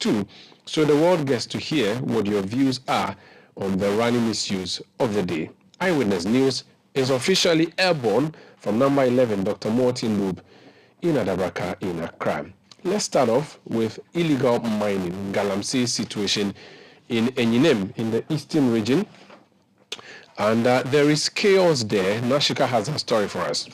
2, so the world gets to hear what your views are on the running issues of the day. Eyewitness News is officially airborne from number 11 Dr. Martin Loeb in Adabraka in Accra. Let's start off with illegal mining, Galamsey situation in Enyinem in the eastern region. And there is chaos there. Shika has a story for us.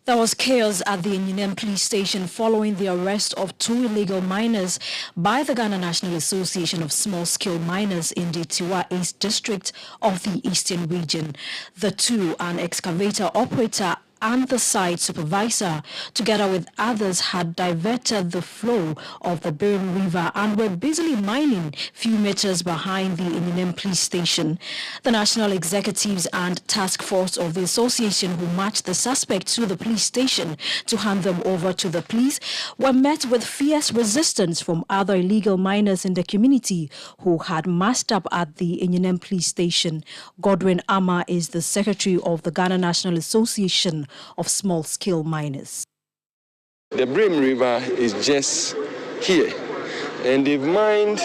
There was chaos at the Enyinem police station following the arrest of 2 illegal miners by the Ghana National Association of Small-Scale Miners in the Tiwa East District of the Eastern Region. The two, an excavator operator and the site supervisor, together with others, had diverted the flow of the Birim River and were busily mining few meters behind the Enyinem police station. The national executives and task force of the association who matched the suspects to the police station to hand them over to the police were met with fierce resistance from other illegal miners in the community who had massed up at the Enyinem police station. Godwin Ama is the secretary of the Ghana National Association of Small-Scale Miners. The Birim River is just here, and they've mined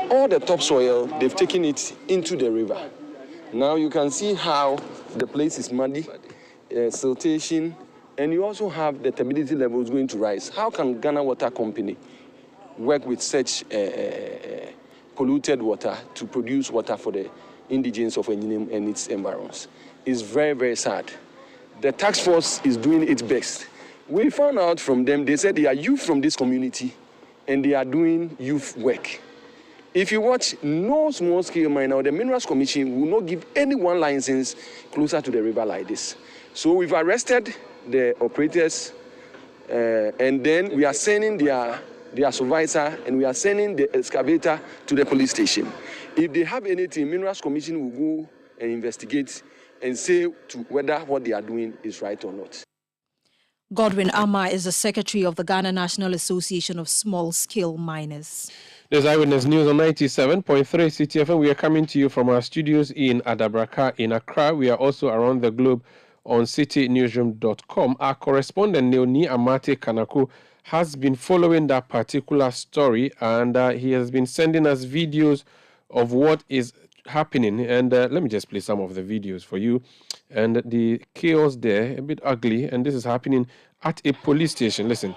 all the topsoil, they've taken it into the river. Now you can see how the place is muddy, siltation, and you also have the turbidity levels going to rise. How can Ghana Water Company work with such polluted water to produce water for the indigents of Enyinem and its environs? It's very, very sad. The task force is doing its best. We found out from them, they said they are youth from this community and they are doing youth work. If you watch, no small-scale miner or the Minerals Commission will not give anyone license closer to the river like this. So we've arrested the operators and then we are sending their supervisor and we are sending the excavator to the police station. If they have anything, Minerals Commission will go and investigate and say to whether what they are doing is right or not. Godwin Ama is the secretary of the Ghana National Association of Small-Scale Miners. There's Eyewitness News on 97.3 Citi FM. We are coming to you from our studios in Adabraka in Accra. We are also around the globe on citynewsroom.com. Our correspondent, Neoni Amate Kanaku, has been following that particular story, and he has been sending us videos of what is happening. And let me just play some of the videos for you. And the chaos there, a bit ugly, and this is happening at a police station. Listen.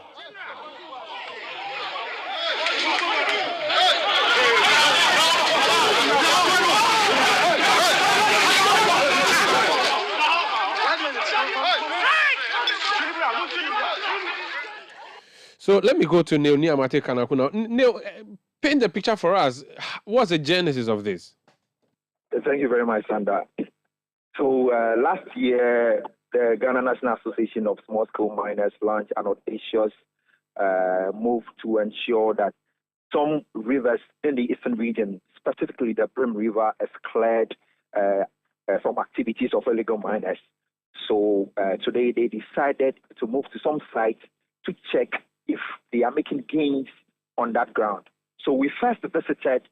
So let me go to Neil Niamate Kanaku now. Neil, paint the picture for us. What's the genesis of this? Thank you very much, Sanda. So last year, the Ghana National Association of Small-Scale Miners launched an audacious move to ensure that some rivers in the eastern region, specifically the Birim River, is cleared from activities of illegal miners. So today they decided to move to some sites to check if they are making gains on that ground. So we first visited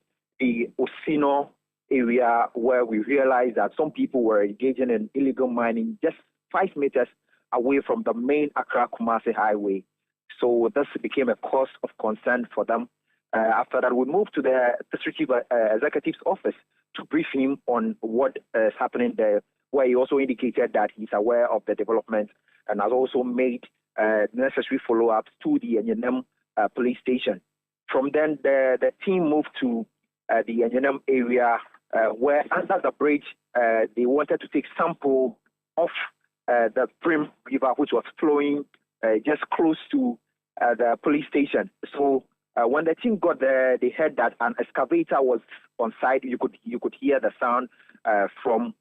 the Osino area where we realized that some people were engaging in illegal mining just 5 meters away from the main Accra-Kumasi highway. So this became a cause of concern for them. After that, we moved to the district executive's office to brief him on what is happening there, where he also indicated that he's aware of the development and has also made necessary follow-ups to the Enyinem police station. From then, the team moved to the Enyinem area where under the bridge, they wanted to take sample of the Birim River, which was flowing just close to the police station. So when the team got there, they heard that an excavator was on site. You could hear the sound from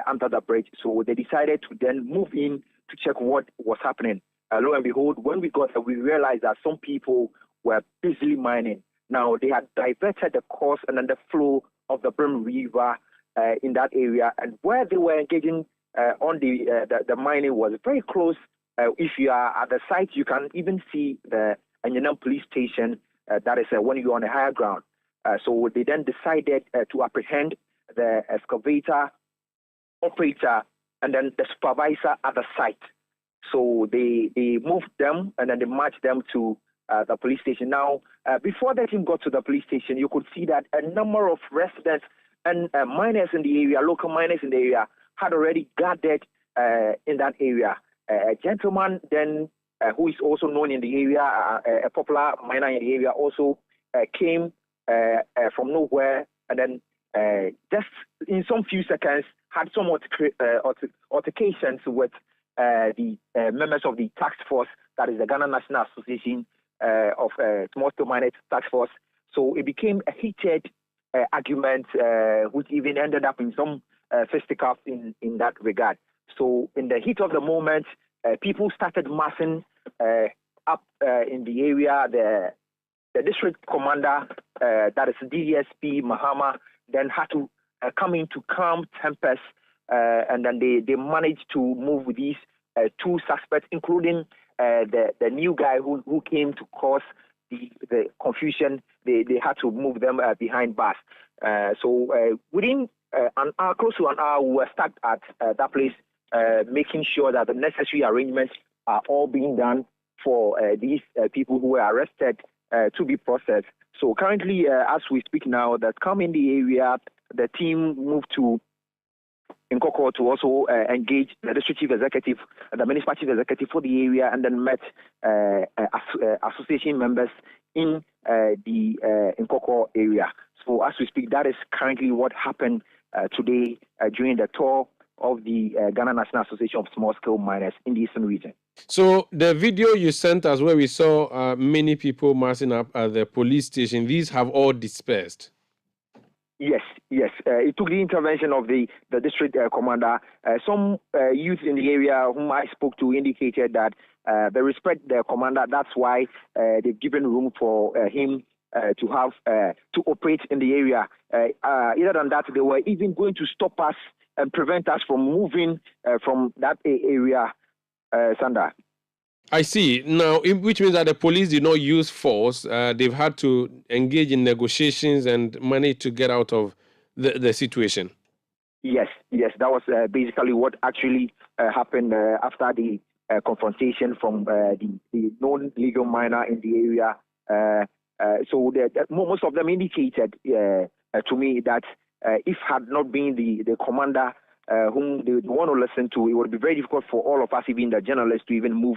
under the bridge. So they decided to then move in to check what was happening. Lo and behold, when we got there, we realized that some people were busily mining. Now, they had diverted the course and then the flow of the Birim River in that area. And where they were engaging on the mining was very close. If you are at the site, you can even see the Enyinem police station, that is when you're on a higher ground. So they then decided to apprehend the excavator, operator, and then the supervisor at the site. So they moved them and then they marched them to the police station. Now, before the team got to the police station, you could see that a number of residents and miners in the area, local miners in the area, had already gathered in that area. A gentleman then, who is also known in the area, a popular miner in the area, also came from nowhere, and then just in some few seconds had some altercations with the members of the task force, that is the Ghana National Association of Small Scale Miners Task Force. So it became a heated argument, which even ended up in some fisticuffs in that regard. So in the heat of the moment, people started massing up in the area. The district commander, that is DSP Mahama, then had to come in to calm tempers, and then they managed to move with these two suspects, including the new guy who came to cause the confusion. They had to move them behind bars. So within an hour, close to an hour, we were stuck at that place, making sure that the necessary arrangements are all being done for these people who were arrested to be processed. So currently, as we speak now, that come in the area, the team moved to Nkoko to also engage the district chief executive, the municipal chief executive for the area, and then met association members in the Nkoko area. So as we speak, that is currently what happened today during the tour of the Ghana National Association of Small Scale Miners in the Eastern region. So the video you sent us where we saw many people massing up at the police station, these have all dispersed? Yes. It took the intervention of the district commander. Some youth in the area whom I spoke to indicated that they respect the commander. That's why they've given room for him to have to operate in the area. Other than that, they were even going to stop us and prevent us from moving from that area, Sanda. I see. Now, which means that the police did not use force. They've had to engage in negotiations and manage to get out of the situation. Yes. That was basically what actually happened after the confrontation from the known legal miner in the area. So most of them indicated to me that if had not been the commander whom they want to listen to, it would be very difficult for all of us, even the journalists, to even move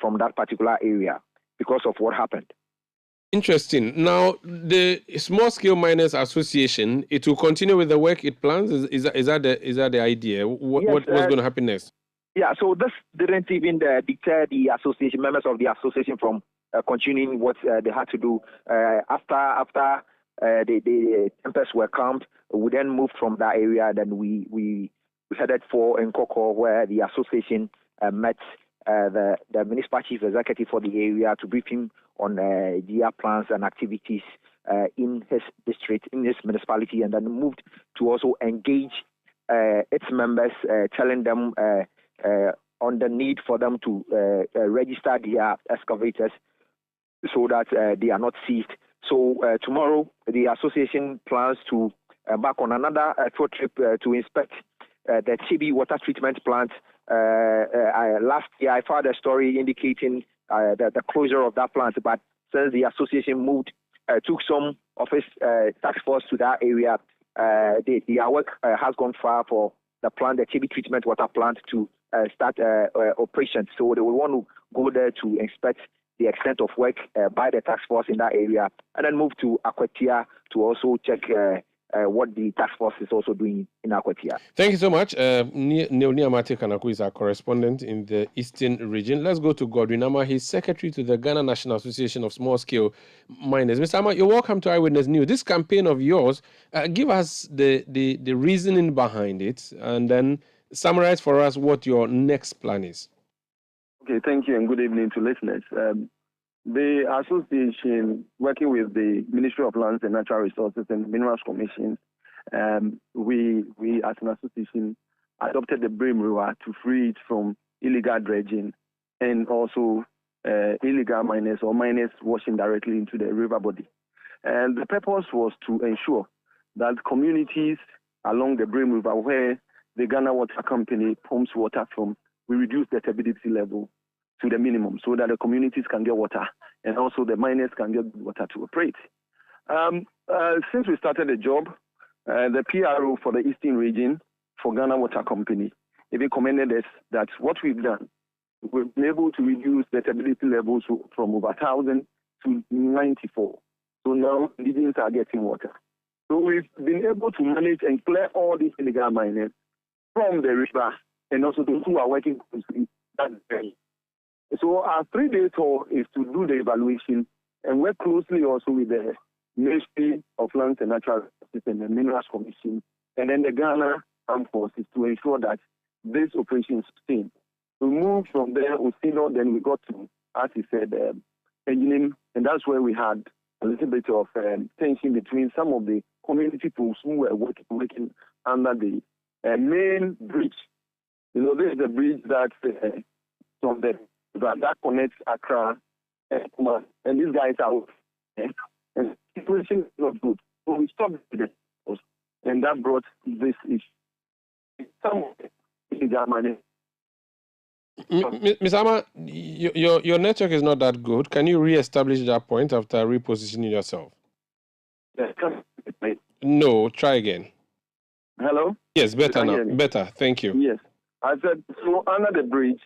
from that particular area because of what happened. Interesting. Now, the Small Scale Miners Association, it will continue with the work it plans. Is that the idea? What's going to happen next? Yeah. So this didn't even deter the association members of the association from continuing what they had to do after the tempers were calmed. We then moved from that area. Then we headed for Nkoko, where the association met the municipal chief executive for the area to brief him on their plans and activities in his district, in his municipality, and then moved to also engage its members, telling them on the need for them to register their excavators so that they are not seized. So tomorrow, the association plans to embark on another field trip to inspect the Citi water treatment plant. Last year, I found a story indicating the closure of that plant, but since the association moved, took some of its task force to that area, their work has gone far for the plant, the Citi treatment water plant, to start operations. So they will want to go there to inspect the extent of work by the task force in that area, and then move to Akwatia to also check what the task force is also doing in Akwatia. Thank you so much. Neoni Amate Kanaku is our correspondent in the Eastern region. Let's go to Godwin Ama. He's secretary to the Ghana National Association of Small Scale Miners. Mr. Ama, you're welcome to Eyewitness News. This campaign of yours, give us the reasoning behind it, and then summarize for us what your next plan is. Okay, thank you, and good evening to listeners. The association, working with the Ministry of Lands and Natural Resources and Minerals Commission, we as an association adopted the Brim River to free it from illegal dredging and also illegal miners or miners washing directly into the river body. And the purpose was to ensure that communities along the Brim River, where the Ghana Water Company pumps water from, we reduce the turbidity level to the minimum so that the communities can get water and also the miners can get water to operate. Since we started the job, the PRO for the Eastern region for Ghana Water Company, they recommended us that what we've done, we've been able to reduce the stability levels from over 1,000 to 94. So now indigenous are getting water. So we've been able to manage and clear all these illegal miners from the river and also those who are working closely. So our 3-day tour is to do the evaluation and work closely also with the Ministry of Lands and Natural Resources and the Minerals Commission and then the Ghana Armed Forces to ensure that this operation is sustained. We moved from there, then we got to, as he said, engineering, and that's where we had a little bit of tension between some of the community people who were working under the main bridge. You know, this is the bridge that from that connects Accra and Umaru, and these guys are and the situation is not good. So we stopped it, and that brought this issue. Some of the money. Ms. Ama, your network is not that good. Can you re-establish that point after repositioning yourself? No, try again. Hello? Yes, better now. Better, thank you. Yes. I said, so under the bridge,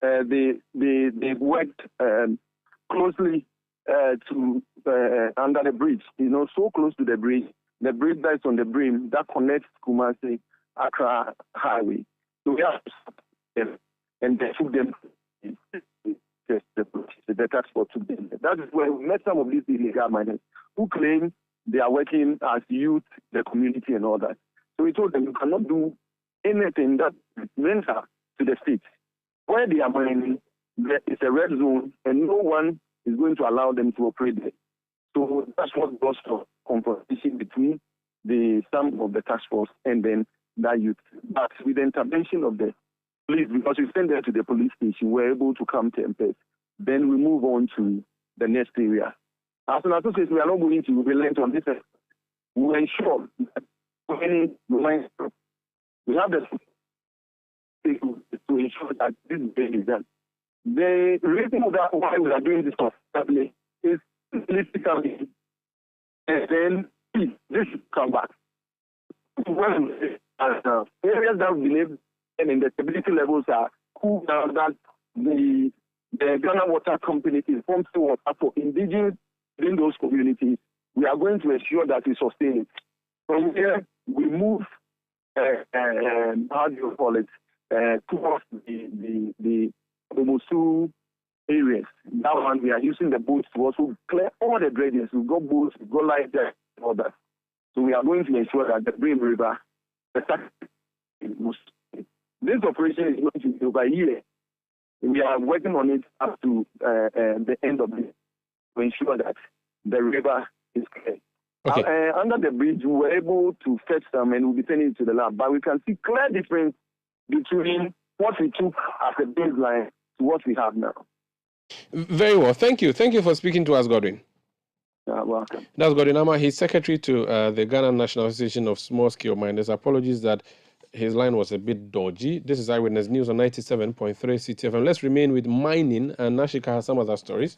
they worked closely to under the bridge, you know, so close to the bridge that's on the brim that connects Kumasi, Accra Highway. So we have and they took them the tax force took them. That is where we met some of these illegal miners who claim they are working as youth, the community and all that. So we told them you cannot do anything that mental to the state. Where they are mining, there is a red zone and no one is going to allow them to operate there. So that's what brought the confrontation between some of the task force and then that youth. But with the intervention of the police, because we sent them to the police station, we're able to come to MPS. Then we move on to the next area. As an association, we are not going to relent on this. We ensure that we have the to ensure that this is done. The reason that why we are doing this probably is politically, and then this should come back. When areas that we live and the stability levels are cool now, that the Ghana Water Company is pumping water for indigenous in those communities, we are going to ensure that we sustain it. From here, we move, how do you call it, towards the Omosu areas. That one, we are using the boats to also clear all the dredges. We've got boats, we've got light there, and all that. So we are going to ensure that the Brim River, this operation is going to be over a year. We are working on it up to the end of this to ensure that the river is clear. Okay. Under the bridge, we were able to fetch some and we'll be sending it to the lab. But we can see clear difference between what we took as a baseline to what we have now. Very well. Thank you. Thank you for speaking to us, Godwin. Welcome. That's Godwin Ama. He's secretary to the Ghana National Association of Small-Scale Miners. Apologies that his line was a bit dodgy. This is Eyewitness News on 97.3 Citi FM. Let's remain with mining, and Shika has some other stories.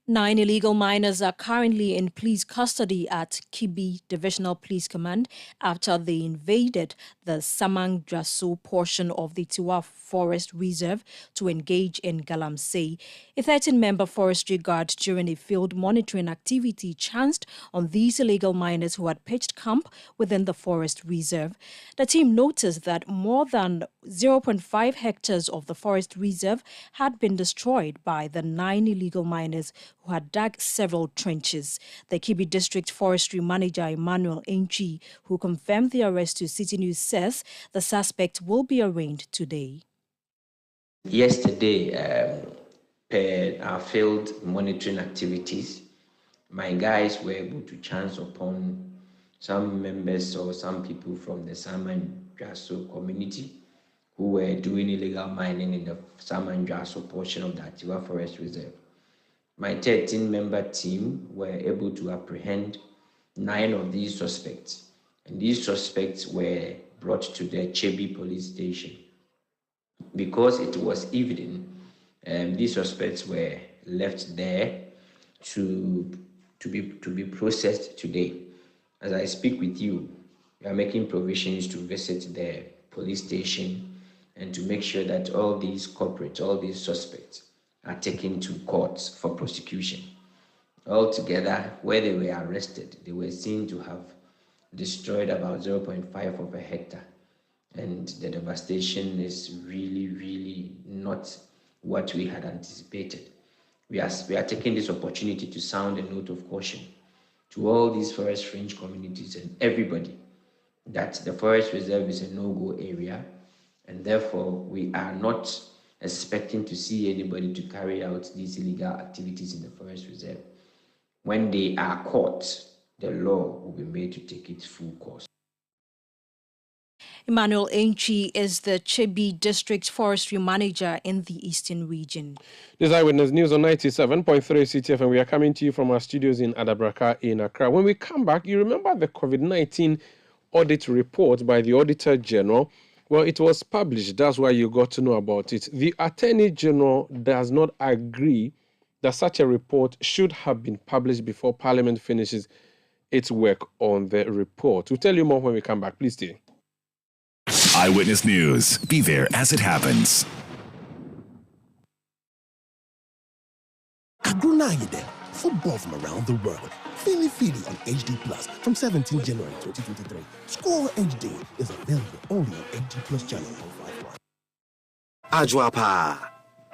9 illegal miners are currently in police custody at Kibi Divisional Police Command after they invaded the Samang-Draso portion of the Tiwa Forest Reserve to engage in galamsey. A 13-member forestry guard during a field monitoring activity chanced on these illegal miners who had pitched camp within the forest reserve. The team noticed that more than 0.5 hectares of the forest reserve had been destroyed by the 9 illegal miners who had dug several trenches. The Kibi District Forestry Manager Emmanuel Enchi, who confirmed the arrest to Citi News, says the suspect will be arraigned today. Yesterday, per our field monitoring activities, my guys were able to chance upon some members or some people from the Saman-Draso community who were doing illegal mining in the Saman-Draso portion of the Tiwa Forest Reserve. My 13-member team were able to apprehend 9 of these suspects, and these suspects were brought to the Chebi police station. Because it was evening, These suspects were left there to be processed today. As I speak with you, we are making provisions to visit the police station and to make sure that all these culprits, all these suspects are taken to courts for prosecution. Altogether, where they were arrested, they were seen to have destroyed about 0.5 of a hectare. And the devastation is really, really not what we had anticipated. We are taking this opportunity to sound a note of caution to all these forest fringe communities and everybody that the forest reserve is a no-go area, and therefore we are not expecting to see anybody to carry out these illegal activities in the forest reserve. When they are caught, the law will be made to take its full course. Emmanuel Enchi is the Chebi District Forestry Manager in the Eastern Region. This is Eyewitness News on 97.3 CTF, and we are coming to you from our studios in Adabraka in Accra. When we come back, you remember the COVID-19 audit report by the Auditor General? Well, it was published. That's why you got to know about it. The Attorney General does not agree that such a report should have been published before Parliament finishes its work on the report. We'll tell you more when we come back. Please stay. Eyewitness News. Be there as it happens. Agrunayide, football from around the world. Feely on HD Plus from 17 January 2023. Score HD is available only on HD Plus channel 151. Ajwapa,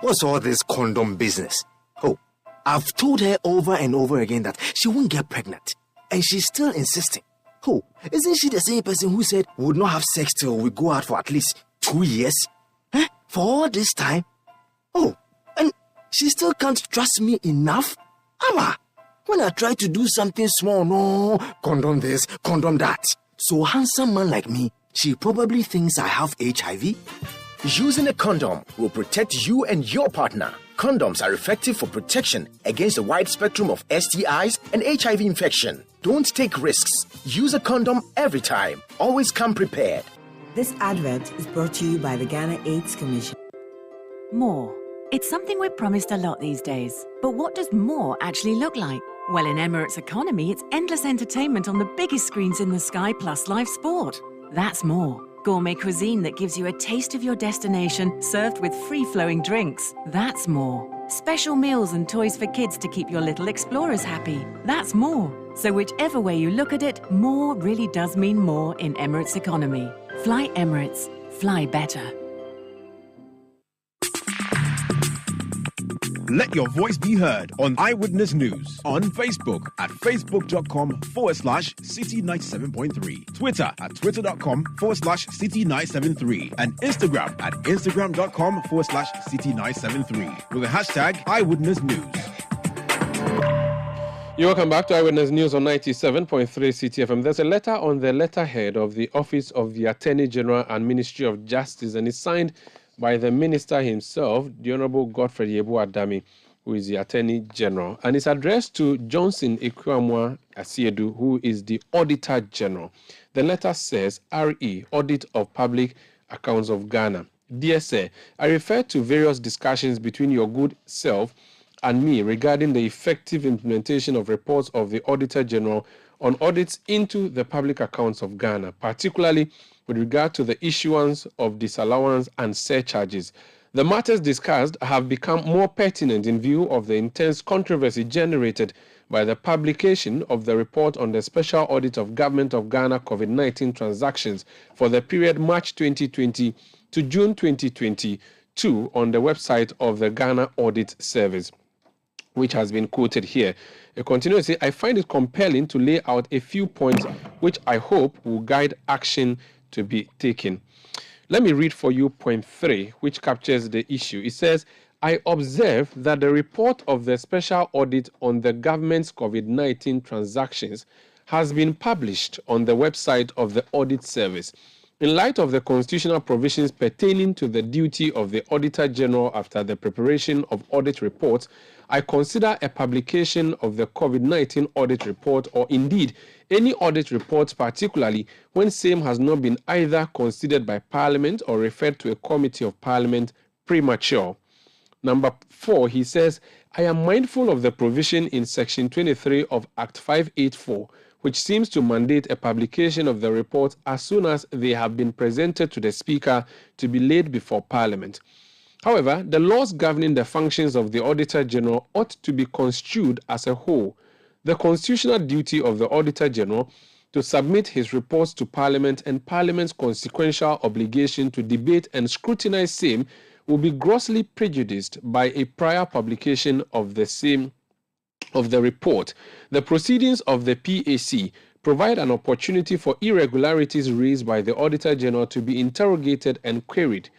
what's all this condom business? Oh, I've told her over and over again that she won't get pregnant, and she's still insisting. Oh, isn't she the same person who said we would not have sex till we go out for at least 2 years? For all this time? Oh, and she still can't trust me enough? Ama, when I try to do something small, no, condom this, condom that. So handsome man like me, she probably thinks I have HIV. Using a condom will protect you and your partner. Condoms are effective for protection against a wide spectrum of STIs and HIV infection. Don't take risks. Use a condom every time. Always come prepared. This advert is brought to you by the Ghana AIDS Commission. More. It's something we're promised a lot these days. But what does more actually look like? Well, in Emirates Economy, it's endless entertainment on the biggest screens in the sky plus live sport. That's more. Gourmet cuisine that gives you a taste of your destination, served with free-flowing drinks. That's more. Special meals and toys for kids to keep your little explorers happy. That's more. So whichever way you look at it, more really does mean more in Emirates Economy. Fly Emirates. Fly better. Let your voice be heard on Eyewitness News on Facebook at facebook.com/Citi97.3, Twitter at twitter.com/Citi973, and Instagram at instagram.com/Citi973 with the hashtag Eyewitness News. You're welcome back to Eyewitness News on 97.3 CTFM. There's a letter on the letterhead of the Office of the Attorney General and Ministry of Justice, and it's signed by the Minister himself, the Honorable Godfred Yebu-Adami, who is the Attorney General. And it's addressed to Johnson Ekwamwa Asiedu, who is the Auditor General. The letter says, RE, Audit of Public Accounts of Ghana. Dear Sir, I refer to various discussions between your good self and me regarding the effective implementation of reports of the Auditor General on audits into the public accounts of Ghana, particularly with regard to the issuance of disallowance and surcharges. The matters discussed have become more pertinent in view of the intense controversy generated by the publication of the report on the special audit of Government of Ghana COVID-19 transactions for the period March 2020 to June 2022 on the website of the Ghana Audit Service, which has been quoted here. It continues to say, I find it compelling to lay out a few points which I hope will guide action to be taken. Let me read for you point 3, which captures the issue. It says, I observe that the report of the special audit on the government's COVID-19 transactions has been published on the website of the Audit Service. In light of the constitutional provisions pertaining to the duty of the Auditor General after the preparation of audit reports, I consider a publication of the COVID-19 audit report, or indeed any audit report, particularly when same has not been either considered by Parliament or referred to a committee of Parliament, premature. Number 4, he says, I am mindful of the provision in Section 23 of Act 584, which seems to mandate a publication of the report as soon as they have been presented to the Speaker to be laid before Parliament. However, the laws governing the functions of the Auditor General ought to be construed as a whole. The constitutional duty of the Auditor General to submit his reports to Parliament and Parliament's consequential obligation to debate and scrutinize same will be grossly prejudiced by a prior publication of the report. The proceedings of the PAC provide an opportunity for irregularities raised by the Auditor General to be interrogated and queried.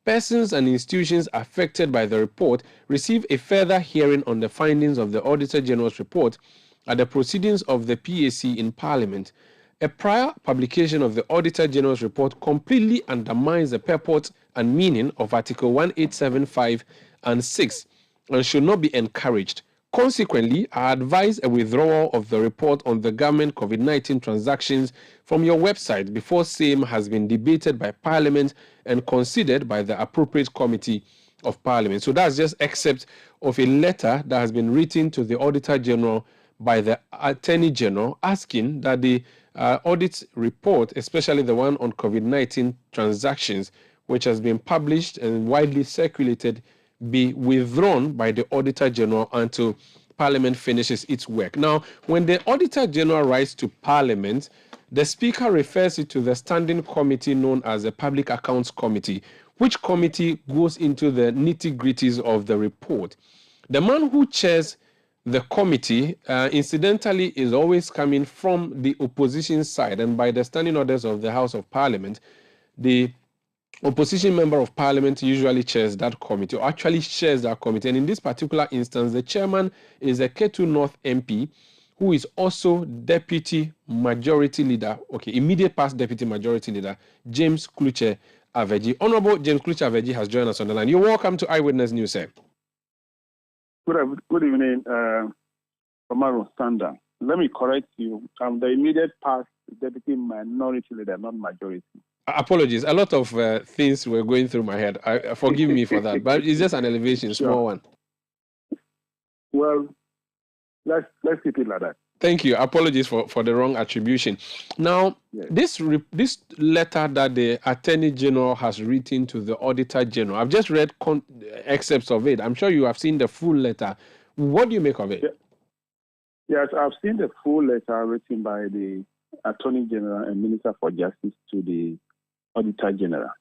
Persons and institutions affected by the report receive a further hearing on the findings of the Auditor General's report at the proceedings of the PAC in Parliament. A prior publication of the Auditor General's report completely undermines the purport and meaning of Article 1875 and 6 and should not be encouraged. Consequently, I advise a withdrawal of the report on the government COVID-19 transactions from your website before same has been debated by Parliament and considered by the appropriate committee of Parliament. So that's just excerpt of a letter that has been written to the Auditor General by the Attorney General asking that the audit report, especially the one on COVID-19 transactions, which has been published and widely circulated, be withdrawn by the Auditor General until Parliament finishes its work. Now, when the Auditor General writes to Parliament, the Speaker refers it to the standing committee known as the Public Accounts Committee, which committee goes into the nitty-gritties of the report. The man who chairs the committee, incidentally, is always coming from the opposition side, and by the standing orders of the House of Parliament, the opposition member of Parliament usually chairs that committee, or actually chairs that committee. And in this particular instance, the chairman is a Ketu North MP, who is also Deputy Majority Leader, immediate past Deputy Majority Leader, James Kluche Aveji. Honorable James Kluche Aveji has joined us on the line. You're welcome to Eyewitness News, sir. Good evening, Umaru, Sanda. Let me correct you. I'm the immediate past Deputy Minority Leader, not Majority. Apologies. A lot of things were going through my head. Forgive me for that, but it's just an elevation, Sure. small one. Well, let's keep it like that. Thank you. Apologies for the wrong attribution. Now, this letter that the Attorney General has written to the Auditor General, I've just read excerpts of it. I'm sure you have seen the full letter. What do you make of it? Yes, I've seen the full letter written by the Attorney General and Minister for Justice to the Auditor General.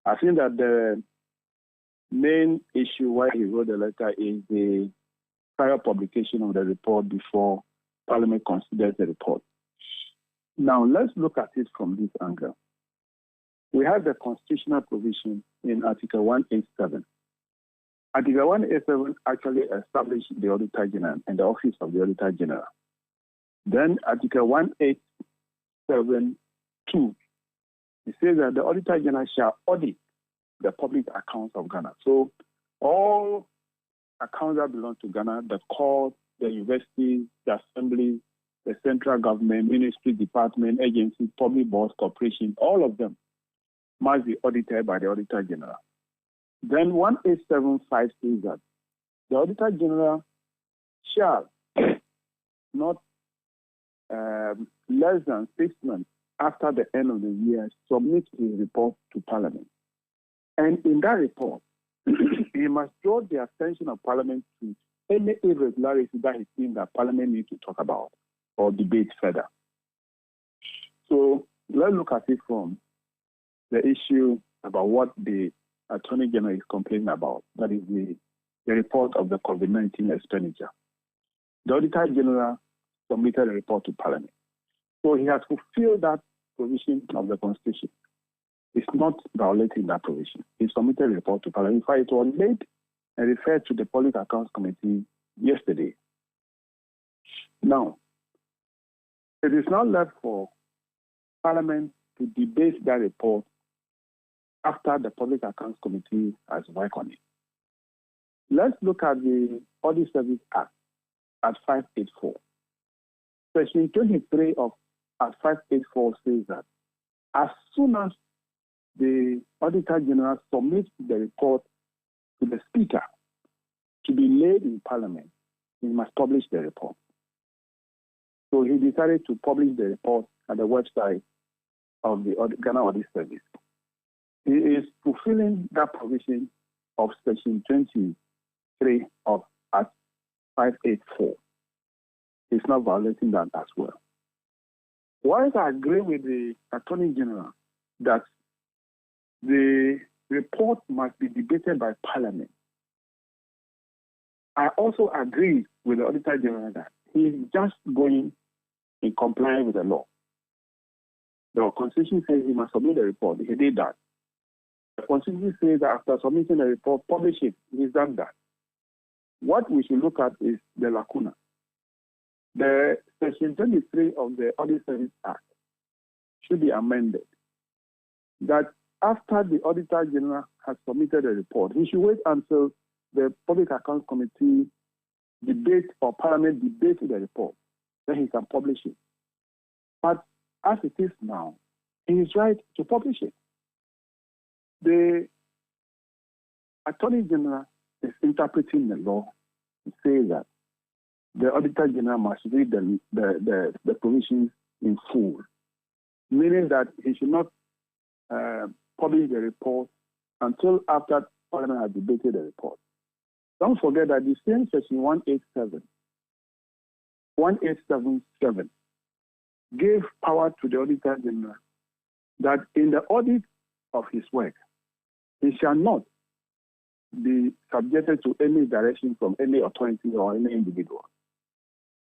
I think that the main issue why he wrote the letter is the prior publication of the report before Parliament considers the report. Now, let's look at it from this angle. We have the constitutional provision in Article 187. Article 187 actually established the Auditor General and the Office of the Auditor General. Then Article 187(2), it says that the Auditor General shall audit the public accounts of Ghana. So all accounts that belong to Ghana, the court, the universities, the assemblies, the central government, ministry, department, agencies, public boards, corporations, all of them must be audited by the Auditor General. Then 1875 says that the Auditor General shall not less than 6 months after the end of the year submit his report to Parliament. And in that report, he must draw the attention of Parliament to any irregularity that he thinks that Parliament needs to talk about or debate further. So let's look at it from the issue about what the Attorney General is complaining about. That is the report of the COVID-19 expenditure. The Auditor General submitted a report to Parliament. So he has fulfilled that provision of the Constitution. It's not violating that provision. He submitted a report to Parliament. In fact, it was made and referred to the Public Accounts Committee yesterday. Now, it is now left for Parliament to debate that report after the Public Accounts Committee has worked on it. Let's look at the Audit Service Act at 584. Section 23 of Act 584 says that as soon as the Auditor General submits the report to the Speaker to be laid in Parliament, he must publish the report. So he decided to publish the report at the website of the Ghana Audit Service. He is fulfilling that provision of Section 23 of Act 584. He's not violating that as well. Whilst I agree with the Attorney General that the report must be debated by Parliament, I also agree with the Auditor General that he is just going in compliance with the law. The Constitution says he must submit the report. He did that. The Constitution says that after submitting the report, publish it. He's done that. What we should look at is the lacuna. The Section 23 of the Audit Service Act should be amended. That after the Auditor General has submitted a report, he should wait until the Public Accounts Committee debate or Parliament debates the report. Then he can publish it. But as it is now, he is right to publish it. The Attorney General is interpreting the law to say that the Auditor General must read the provisions in full, meaning that he should not publish the report until after Parliament has debated the report. Don't forget that the same Section 1877 gave power to the Auditor General that in the audit of his work, he shall not be subjected to any direction from any authority or any individual.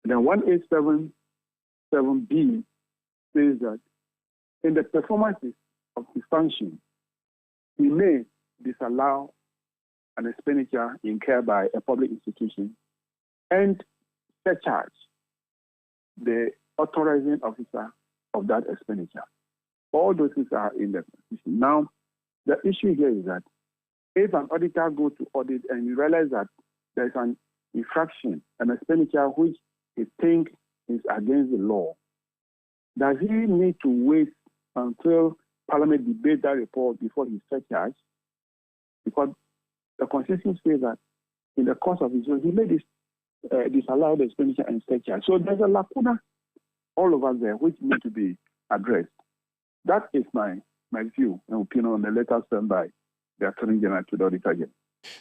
Then 1877B says that in the performances of his function, he may disallow an expenditure incurred by a public institution and surcharge the authorizing officer of that expenditure. All those things are in the Constitution. Now, the issue here is that if an auditor goes to audit and you realize that there's an infraction, an expenditure which he thinks is against the law, does he need to wait until Parliament debates that report before he surcharge? Because the Constitution says that in the course of his work, he may disallow the expenditure and surcharge. So there's a lacuna all over there which need to be addressed. That is my view and opinion on the letter sent by the Attorney General to the Auditor General.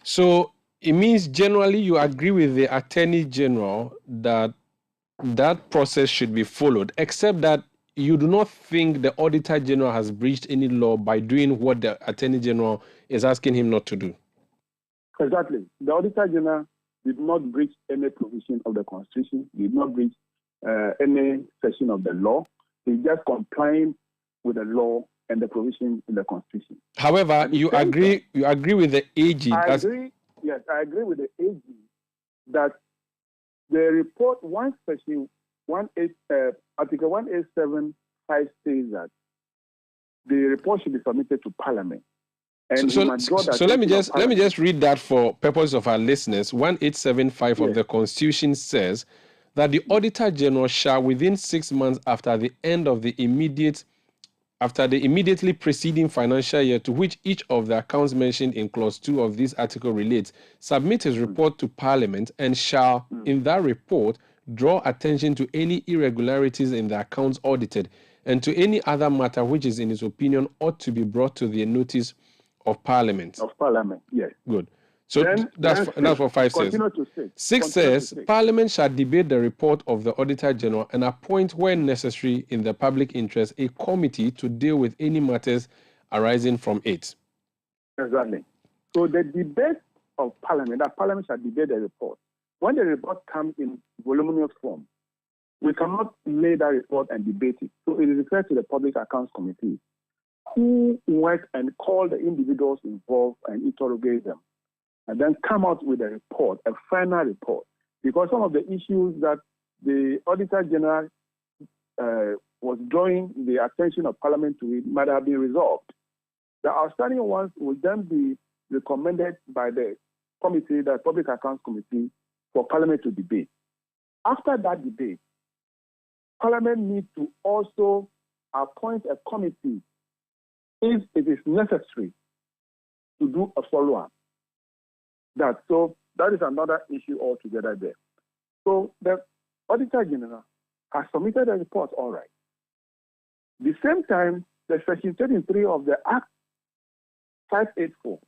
So it means generally you agree with the Attorney General that that process should be followed, except that you do not think the Auditor General has breached any law by doing what the Attorney General is asking him not to do. Exactly. The Auditor General did not breach any provision of the Constitution, did not breach any section of the law. He just complied with the law and the provision in the Constitution. However, you agree with the AG. I agree with the AG that the report, Article 1875 says that the report should be submitted to Parliament. And so let me just read that for purpose of our listeners. 1875 of the Constitution says that the Auditor General shall, within 6 months after the end of the immediately preceding financial year to which each of the accounts mentioned in Clause 2 of this article relates, submit his report to Parliament and shall, in that report, draw attention to any irregularities in the accounts audited and to any other matter which is, in his opinion, ought to be brought to the notice of Parliament. Of Parliament, yes. Good. So that's what 5 says. 6 says, Parliament shall debate the report of the Auditor General and appoint, when necessary in the public interest, a committee to deal with any matters arising from it. Exactly. So the debate of Parliament, that Parliament shall debate the report. When the report comes in voluminous form, we cannot lay that report and debate it. So it is referred to the Public Accounts Committee, who work and call the individuals involved and interrogate them, and then come out with a report, a final report. Because some of the issues that the Auditor General was drawing the attention of Parliament to it might have been resolved. The outstanding ones will then be recommended by the committee, the Public Accounts Committee, for Parliament to debate. After that debate, Parliament needs to also appoint a committee if it is necessary to do a follow-up. So that is another issue altogether there. So the Auditor General has submitted a report, all right. The same time, the Section 33 of the Act 584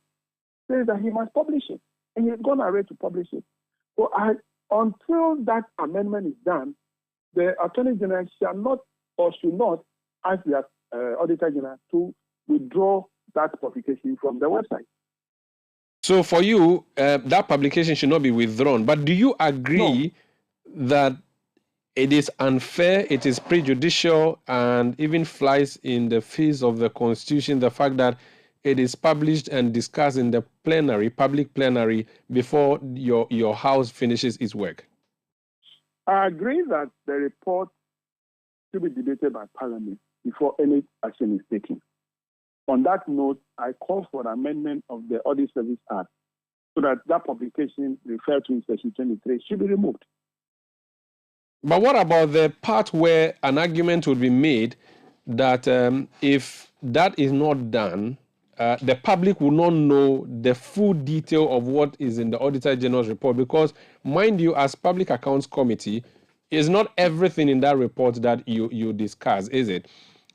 says that he must publish it, and he's gone ahead to publish it. So until that amendment is done, the Attorney General shall not or should not ask the Auditor General to withdraw that publication from the website. So for you, that publication should not be withdrawn. But do you agree that it is unfair, it is prejudicial, and even flies in the face of the Constitution, the fact that it is published and discussed in the plenary, public plenary, before your house finishes its work? I agree that the report should be debated by Parliament before any action is taken. On that note, I call for an amendment of the Audit Service Act so that that publication referred to in Section 23 should be removed. But what about the part where an argument would be made that if that is not done, the public will not know the full detail of what is in the Auditor General's report? Because, mind you, as Public Accounts Committee, it's not everything in that report that you discuss, is it?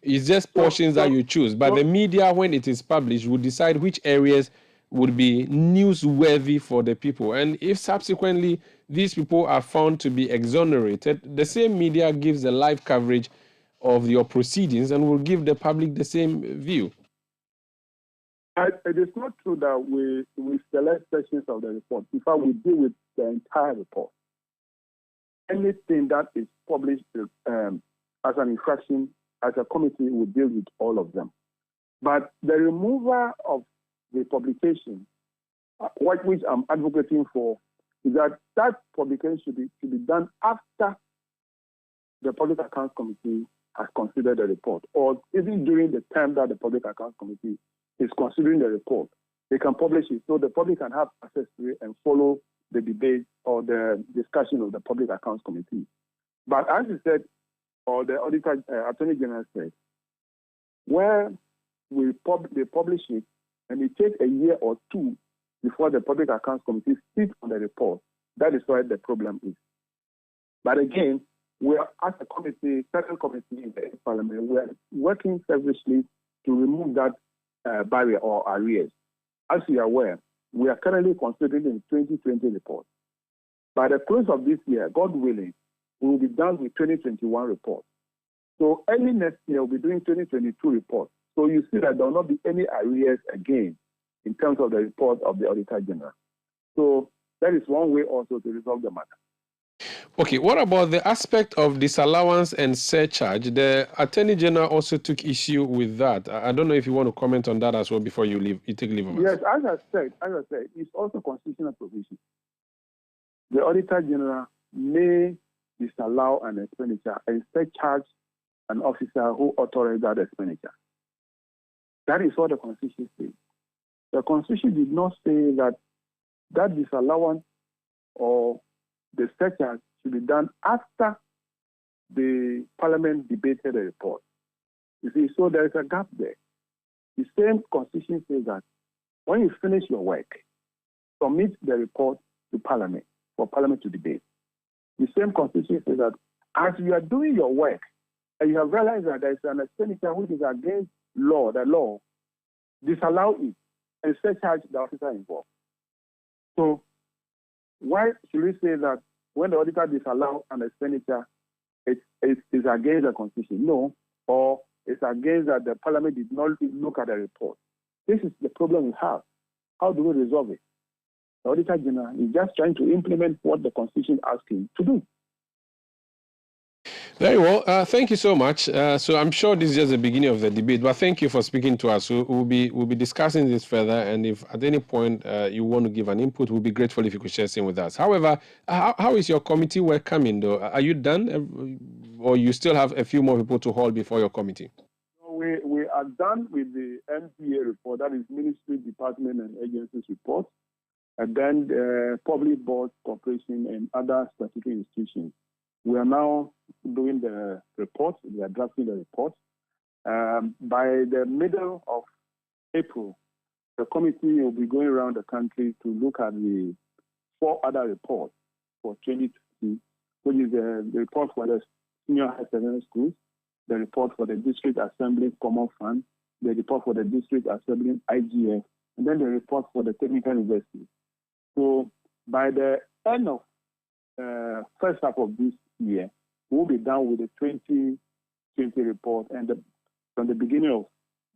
It's just portions that you choose. But the media, when it is published, will decide which areas would be newsworthy for the people. And if subsequently these people are found to be exonerated, the same media gives the live coverage of your proceedings and will give the public the same view. It is not true that we select sections of the report. In fact, we deal with the entire report. Anything that is published as an infraction, as a committee, we deal with all of them. But the removal of the publication, which I'm advocating for, is that publication should be done after the Public Accounts Committee has considered the report, or even during the time that the Public Accounts Committee is considering the report. They can publish it so the public can have access to it and follow the debate or the discussion of the Public Accounts Committee. But as you said, or the Attorney General said, where they publish it and it takes a year or two before the Public Accounts Committee sits on the report, that is where the problem is. But again, we are, as a committee, federal committee in the Parliament, we are working feverishly to remove that barrier or arrears. As you are aware, we are currently considering the 2020 report. By the close of this year, God willing, we will be done with 2021 report. So early next year, we'll be doing 2022 report. So you see that there will not be any arrears again in terms of the report of the Auditor General. So that is one way also to resolve the matter. Okay, what about the aspect of disallowance and surcharge? The Attorney General also took issue with that. I don't know if you want to comment on that as well before you leave. You take leave of us. Yes, as I said, it's also constitutional provision. The Auditor General may disallow an expenditure and surcharge an officer who authorized that expenditure. That is what the Constitution says. The Constitution did not say that disallowance or the surcharge should be done after the Parliament debated the report. You see, so there is a gap there. The same Constitution says that when you finish your work, submit the report to Parliament for Parliament to debate. The same Constitution says that as you are doing your work and you have realized that there is an expenditure which is against the law, disallow it and surcharge the officer involved. So why should we say that when the auditor disallows an expenditure, it is against the Constitution? No, or it's against that the Parliament did not look at the report. This is the problem we have. How do we resolve it? The Auditor General is just trying to implement what the Constitution asks him to do. Very well. Thank you so much. So I'm sure this is just the beginning of the debate, but thank you for speaking to us. We'll be discussing this further, and if at any point you want to give an input, we'll be grateful if you could share some with us. However, how is your committee work coming, though? Are you done, or you still have a few more people to hold before your committee? We are done with the MPA report, that is Ministry, Department, and Agencies report, and then the Public Board, Corporation, and other statutory institutions. We are now doing the report. We are drafting the report. By the middle of April, the committee will be going around the country to look at the 4 other reports for 2020, which is the report for the senior high secondary schools, the report for the District Assembly Common Fund, the report for the District Assembly IGF, and then the report for the Technical University. So by the end of first half of this year, we'll be done with the 2020 report, and from the beginning of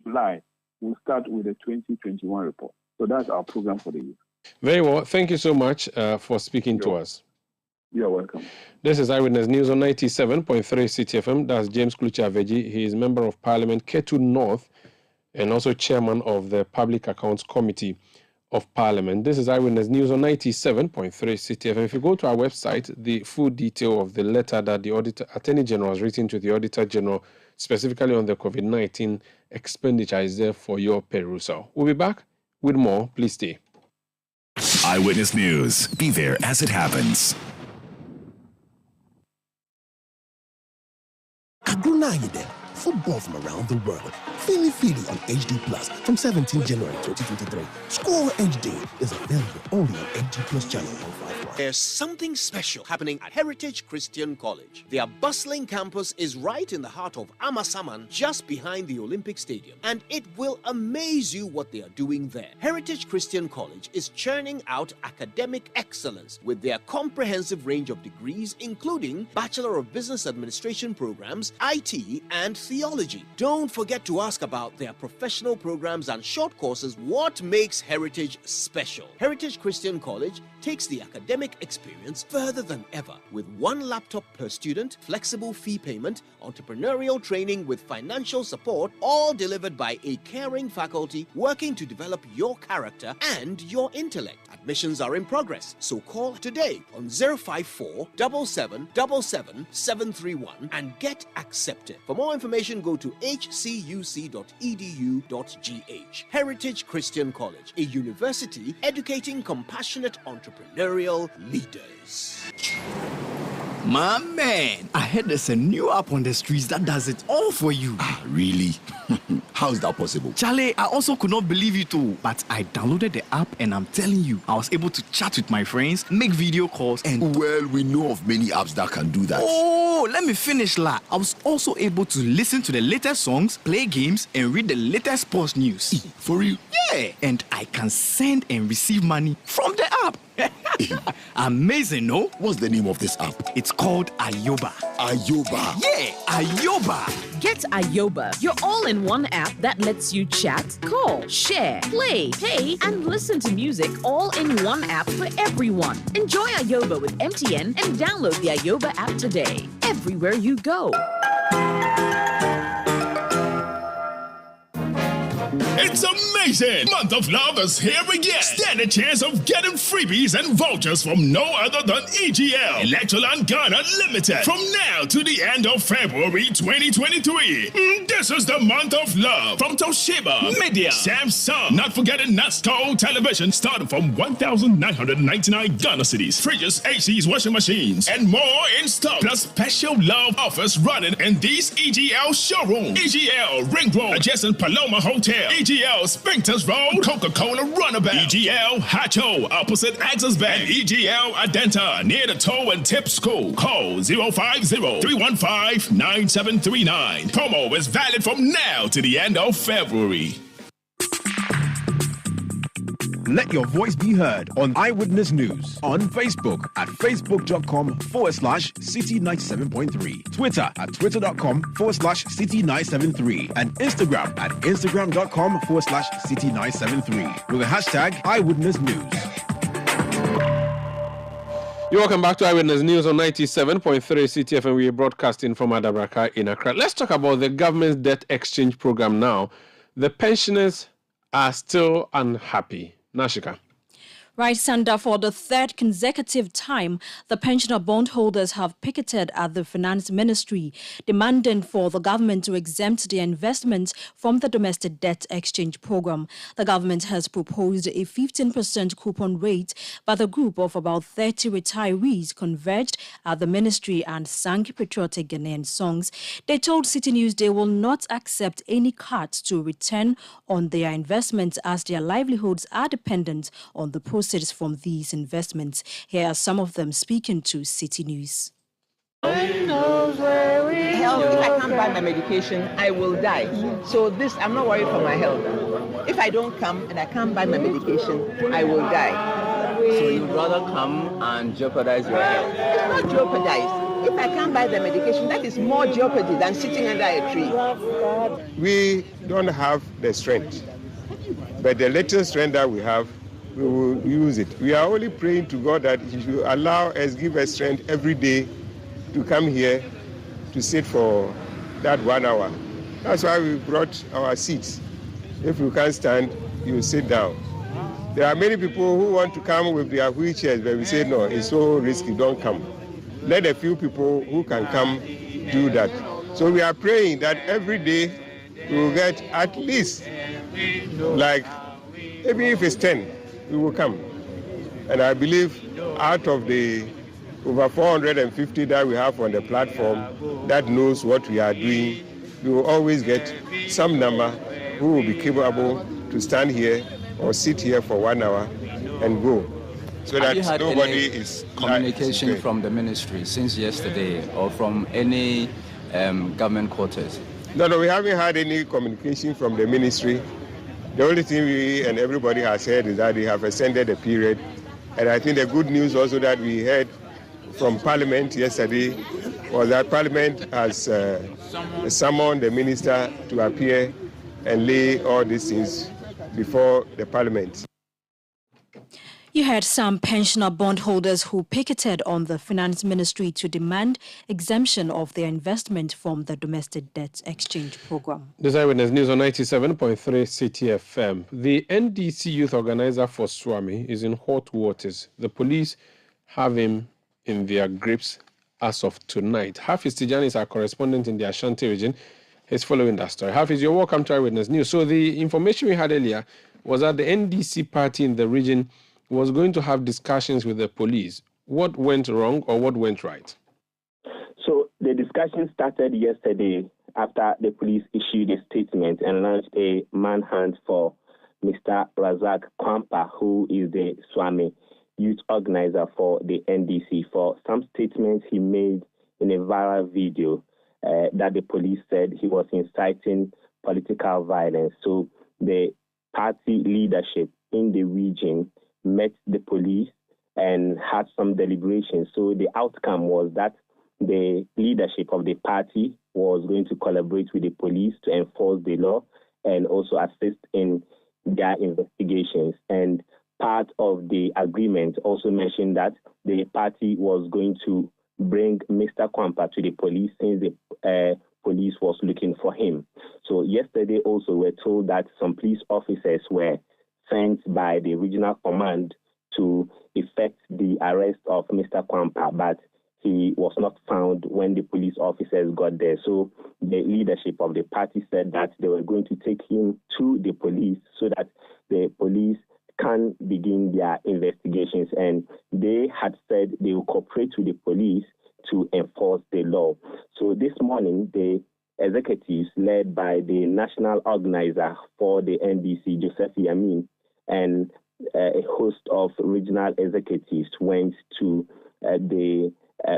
July, we'll start with the 2021 report. So that's our program for the year. Very well. Thank you so much for speaking to us. You're welcome. This is Eyewitness News on 97.3 Citi FM. That's James Kluchaveji. He is Member of Parliament, Ketu North, and also Chairman of the Public Accounts Committee of Parliament. This is Eyewitness News on 97.3 Citi FM. If you go to our website, the full detail of the letter that the Attorney General has written to the Auditor General, specifically on the COVID-19 expenditure, is there for your perusal. We'll be back with more. Please stay. Eyewitness News. Be there as it happens. Adonai, football from around the world. Feely on HD Plus from 17 January 2023. Score HD is available only on HD Plus channel 151. There's something special happening at Heritage Christian College. Their bustling campus is right in the heart of Amasaman, just behind the Olympic Stadium, and it will amaze you what they are doing there. Heritage Christian College is churning out academic excellence with their comprehensive range of degrees, including Bachelor of Business Administration programs, IT, and theology. Don't forget to ask about their professional programs and short courses. What makes Heritage special? Heritage Christian College takes the academic experience further than ever with 1 laptop per student, flexible fee payment, entrepreneurial training with financial support, all delivered by a caring faculty working to develop your character and your intellect. Admissions are in progress, so call today on 054 7777 731 and get accepted. For more information, go to hcuc.edu.gh. Heritage Christian College, a university educating compassionate entrepreneurial leaders. My man, I heard there's a new app on the streets that does it all for you. Really? How is that possible? Charlie, I also could not believe it too, but I downloaded the app and I'm telling you, I was able to chat with my friends, make video calls, and... Well, we know of many apps that can do that. Oh, let me finish, la. I was also able to listen to the latest songs, play games, and read the latest sports news. For real? Yeah, and I can send and receive money from the app. Amazing, no? What's the name of this app? It's called Ayoba. Ayoba? Yeah, Ayoba. Get Ayoba, your all-in-one app that lets you chat, call, share, play, pay, and listen to music all in one app for everyone. Enjoy Ayoba with MTN and download the Ayoba app today. Everywhere you go. It's amazing! Month of Love is here again. Stand a chance of getting freebies and vouchers from no other than EGL, Electroland Ghana Limited. From now to the end of February 2023. This is the month of love. From Toshiba, Media, Samsung, not forgetting Netco television, starting from 1,999 Ghana cedis. Fridges, ACs, washing machines, and more in stock. Plus special love offers running in these EGL showrooms. EGL Ring Road, adjacent Paloma Hotel. EGL Spinktons Road, Coca-Cola Runabout. EGL Hacho, opposite Access Bank. EGL Adenta, near the Toe and Tip School. Call 050-315-9739. Promo is valid from now to the end of February. Let your voice be heard on Eyewitness News on Facebook at facebook.com/Citi97.3, Twitter at twitter.com/Citi973, and Instagram at instagram.com/Citi973 with the hashtag Eyewitness News. You're welcome back to Eyewitness News on 97.3 Citi FM. We are broadcasting from Adabraka in Accra. Let's talk about the government's debt exchange program now. The pensioners are still unhappy. Shika. Right, Sanda, for the third consecutive time, the pensioner bondholders have picketed at the Finance Ministry, demanding for the government to exempt their investments from the domestic debt exchange program. The government has proposed a 15% coupon rate, but a group of about 30 retirees converged at the ministry and sang patriotic Ghanaian songs. They told Citi News they will not accept any cut to return on their investments as their livelihoods are dependent on the process proceeds from these investments. Here are some of them speaking to Citi News. Health, if I can't buy my medication, I will die. So this, I'm not worried for my health. If I don't come and I can't buy my medication, I will die. So you'd rather come and jeopardize your health? It's not jeopardize. If I can't buy the medication, that is more jeopardy than sitting under a tree. We don't have the strength, but the little strength that we have, we will use it. We are only praying to God that He should allow us, give us strength every day to come here to sit for that 1 hour. That's why we brought our seats. If you can't stand, you sit down. There are many people who want to come with their wheelchairs, but we say, no, it's so risky, don't come. Let a few people who can come do that. So we are praying that every day we will get at least, like, even if it's 10, we will come. And I believe out of the over 450 that we have on the platform that knows what we are doing, we will always get some number who will be capable to stand here or sit here for 1 hour and go. So Have that you had nobody any is communication from the ministry since yesterday or from any government quarters? No, we haven't had any communication from the ministry. The only thing we and everybody has heard is that they have extended the period. And I think the good news also that we heard from Parliament yesterday was that Parliament has summoned the minister to appear and lay all these things before the Parliament. You heard some pensioner bondholders who picketed on the Finance Ministry to demand exemption of their investment from the domestic debt exchange program. This Eyewitness News on 97.3 Citi FM. The NDC youth organizer for Swami is in hot waters. The police have him in their grips as of tonight. Hafiz Tijani is our correspondent in the Ashanti region. He's following that story. Hafiz, you're welcome to Eyewitness News. So the information we had earlier was that the NDC party in the region was going to have discussions with the police. What went wrong or what went right? So the discussion started yesterday after the police issued a statement and launched a manhunt for Mr. Razak Kwampa, who is the Swami youth organizer for the NDC, for some statements he made in a viral video that the police said he was inciting political violence. So the party leadership in the region met the police and had some deliberations. So the outcome was that the leadership of the party was going to collaborate with the police to enforce the law and also assist in their investigations. And part of the agreement also mentioned that the party was going to bring Mr. Kwampa to the police since the police was looking for him. So yesterday also we're told that some police officers were sent by the regional command to effect the arrest of Mr. Kwampa, but he was not found when the police officers got there. So the leadership of the party said that they were going to take him to the police so that the police can begin their investigations. And they had said they will cooperate with the police to enforce the law. So this morning, the executives led by the national organizer for the NDC, Joseph Yamin, and a host of regional executives went to the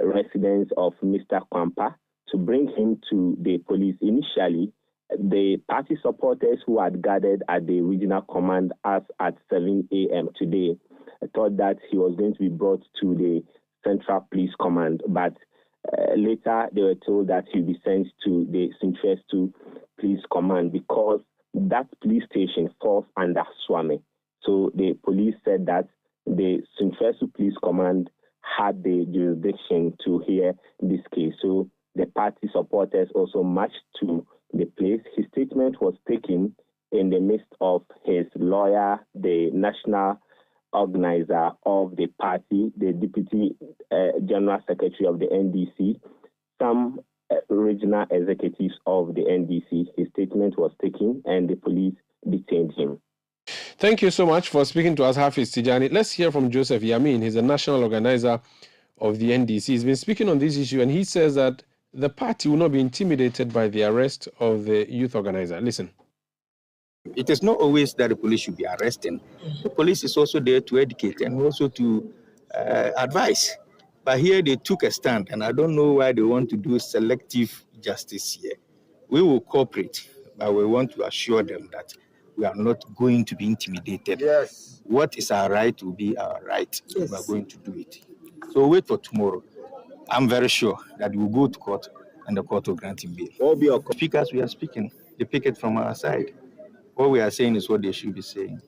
residence of Mr. Kwampa to bring him to the police. Initially, the party supporters who had gathered at the regional command as at 7 a.m. today thought that he was going to be brought to the Central Police Command, but later they were told that he will be sent to the Sintrestu Police Command because that police station falls under Swami. So the police said that the Sintrestu Police Command had the jurisdiction to hear this case. So the party supporters also marched to the place. His statement was taken in the midst of his lawyer, the national organizer of the party, the deputy general secretary of the NDC, some regional executives of the NDC. His statement was taken and the police detained him. Thank you so much for speaking to us, Hafiz Tijani. Let's hear from Joseph Yamin. He's a national organizer of the NDC. He's been speaking on this issue and he says that the party will not be intimidated by the arrest of the youth organizer. Listen. It is not always that the police should be arresting. The police is also there to educate and also to advise. But here they took a stand, and I don't know why they want to do selective justice here. We will cooperate, but we want to assure them that we are not going to be intimidated. Yes. What is our right will be our right. Yes. We are going to do it. So wait for tomorrow. I'm very sure that we'll go to court and the court will grant him bail. All be our speakers we are speaking. They pick it from our side. What we are saying is what they should be saying.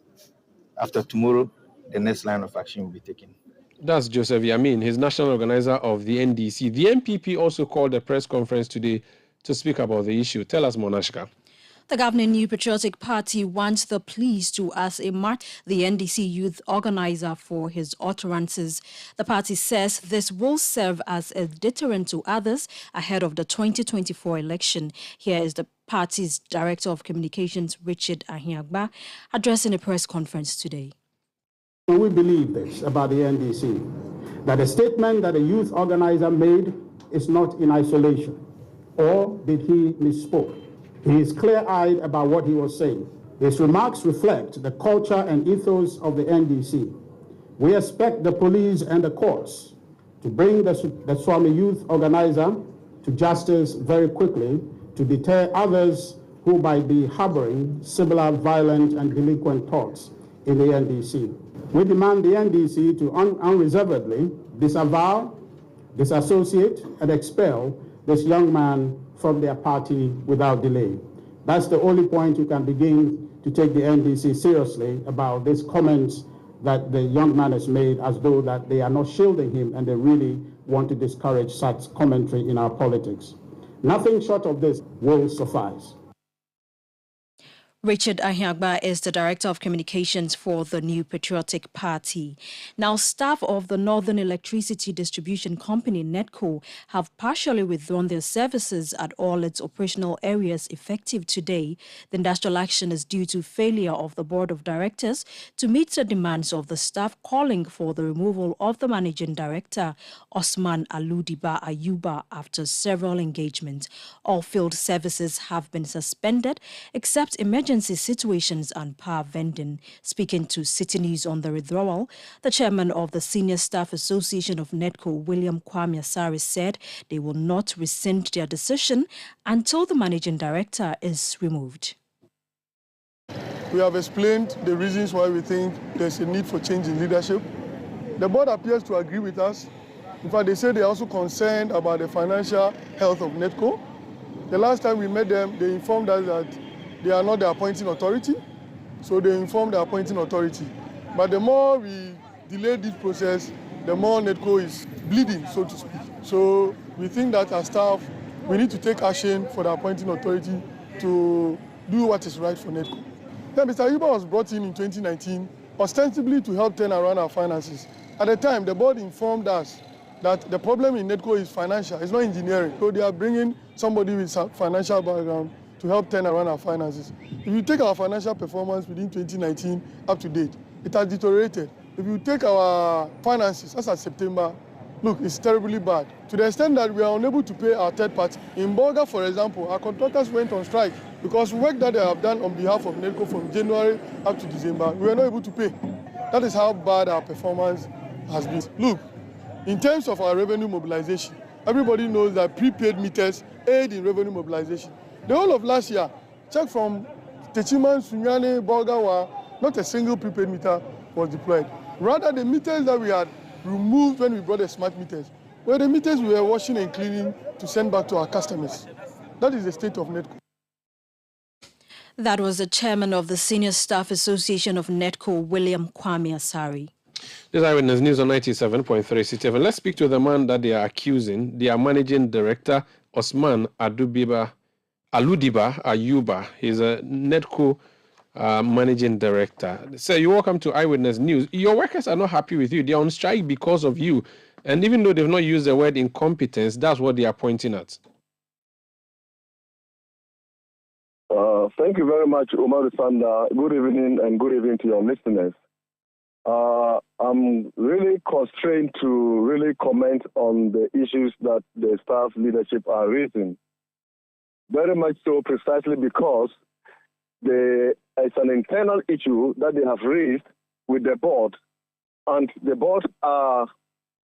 After tomorrow, the next line of action will be taken. That's Joseph Yamin, his national organizer of the NDC. The NPP also called a press conference today to speak about the issue. Tell us, Monashka. The governing New Patriotic Party wants the police to ask a march the NDC youth organizer for his utterances. The party says this will serve as a deterrent to others ahead of the 2024 election. Here is the party's Director of Communications, Richard Ahiagba, addressing a press conference today. We believe this about the NDC, that the statement that a youth organizer made is not in isolation, or did he misspoke. He is clear-eyed about what he was saying. His remarks reflect the culture and ethos of the NDC. We expect the police and the courts to bring the Swami youth organizer to justice very quickly to deter others who might be harboring similar violent and delinquent thoughts in the NDC. We demand the NDC to unreservedly disavow, disassociate, and expel this young man from their party without delay. That's the only point you can begin to take the NDC seriously about these comments that the young man has made, as though that they are not shielding him and they really want to discourage such commentary in our politics. Nothing short of this will suffice. Richard Ahiagba is the Director of Communications for the New Patriotic Party. Now, staff of the Northern Electricity Distribution Company, Netco, have partially withdrawn their services at all its operational areas effective today. The industrial action is due to failure of the Board of Directors to meet the demands of the staff, calling for the removal of the Managing Director, Osman Aludiba Ayuba, after several engagements. All field services have been suspended, except emergency situations and power vending. Speaking to Citi News on the withdrawal, the chairman of the Senior Staff Association of Netco, William Kwame Asari, said they will not rescind their decision until the managing director is removed. We have explained the reasons why we think there's a need for change in leadership. The board appears to agree with us. In fact, they say they're also concerned about the financial health of Netco. The last time we met them, they informed us that they are not the appointing authority, so they informed the appointing authority. But the more we delay this process, the more Netco is bleeding, so to speak. So we think that as staff, we need to take action for the appointing authority to do what is right for Netco. Then Mr. Ayuba was brought in 2019, ostensibly to help turn around our finances. At the time, the board informed us that the problem in Netco is financial, it's not engineering. So they are bringing somebody with a financial background to help turn around our finances. If you take our financial performance within 2019 up to date, it has deteriorated. If you take our finances as of September, look, it's terribly bad. To the extent that we are unable to pay our third party. In Bolga, for example, our contractors went on strike because work that they have done on behalf of Netco from January up to December, we were not able to pay. That is how bad our performance has been. Look, in terms of our revenue mobilization, everybody knows that prepaid meters aid in revenue mobilization. The whole of last year, check from Techiman, Sunyani, Bolgawa, not a single prepaid meter was deployed. Rather, the meters that we had removed when we brought the smart meters were the meters we were washing and cleaning to send back to our customers. That is the state of Netco. That was the chairman of the Senior Staff Association of Netco, William Kwame Asari. This is Eyewitness News on 97.3 Citi FM. Let's speak to the man that they are accusing, their managing director, Osman Aludiba Ayuba. He's a Netco managing director. So you're welcome to Eyewitness News. Your workers are not happy with you. They're on strike because of you. And even though they've not used the word incompetence, that's what they are pointing at. Thank you very much, Umaru Sanda. Good evening and good evening to your listeners. I'm really constrained to really comment on the issues that the staff leadership are raising. Very much so, precisely because the it's an internal issue that they have raised with the board, and the board are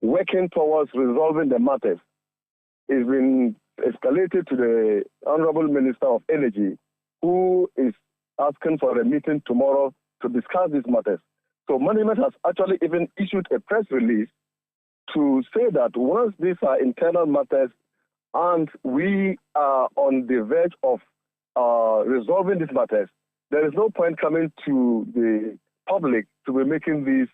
working towards resolving the matters. It's been escalated to the Honorable Minister of Energy, who is asking for a meeting tomorrow to discuss these matters. So management has actually even issued a press release to say that once these are internal matters and we are on the verge of resolving these matters, there is no point coming to the public to be making these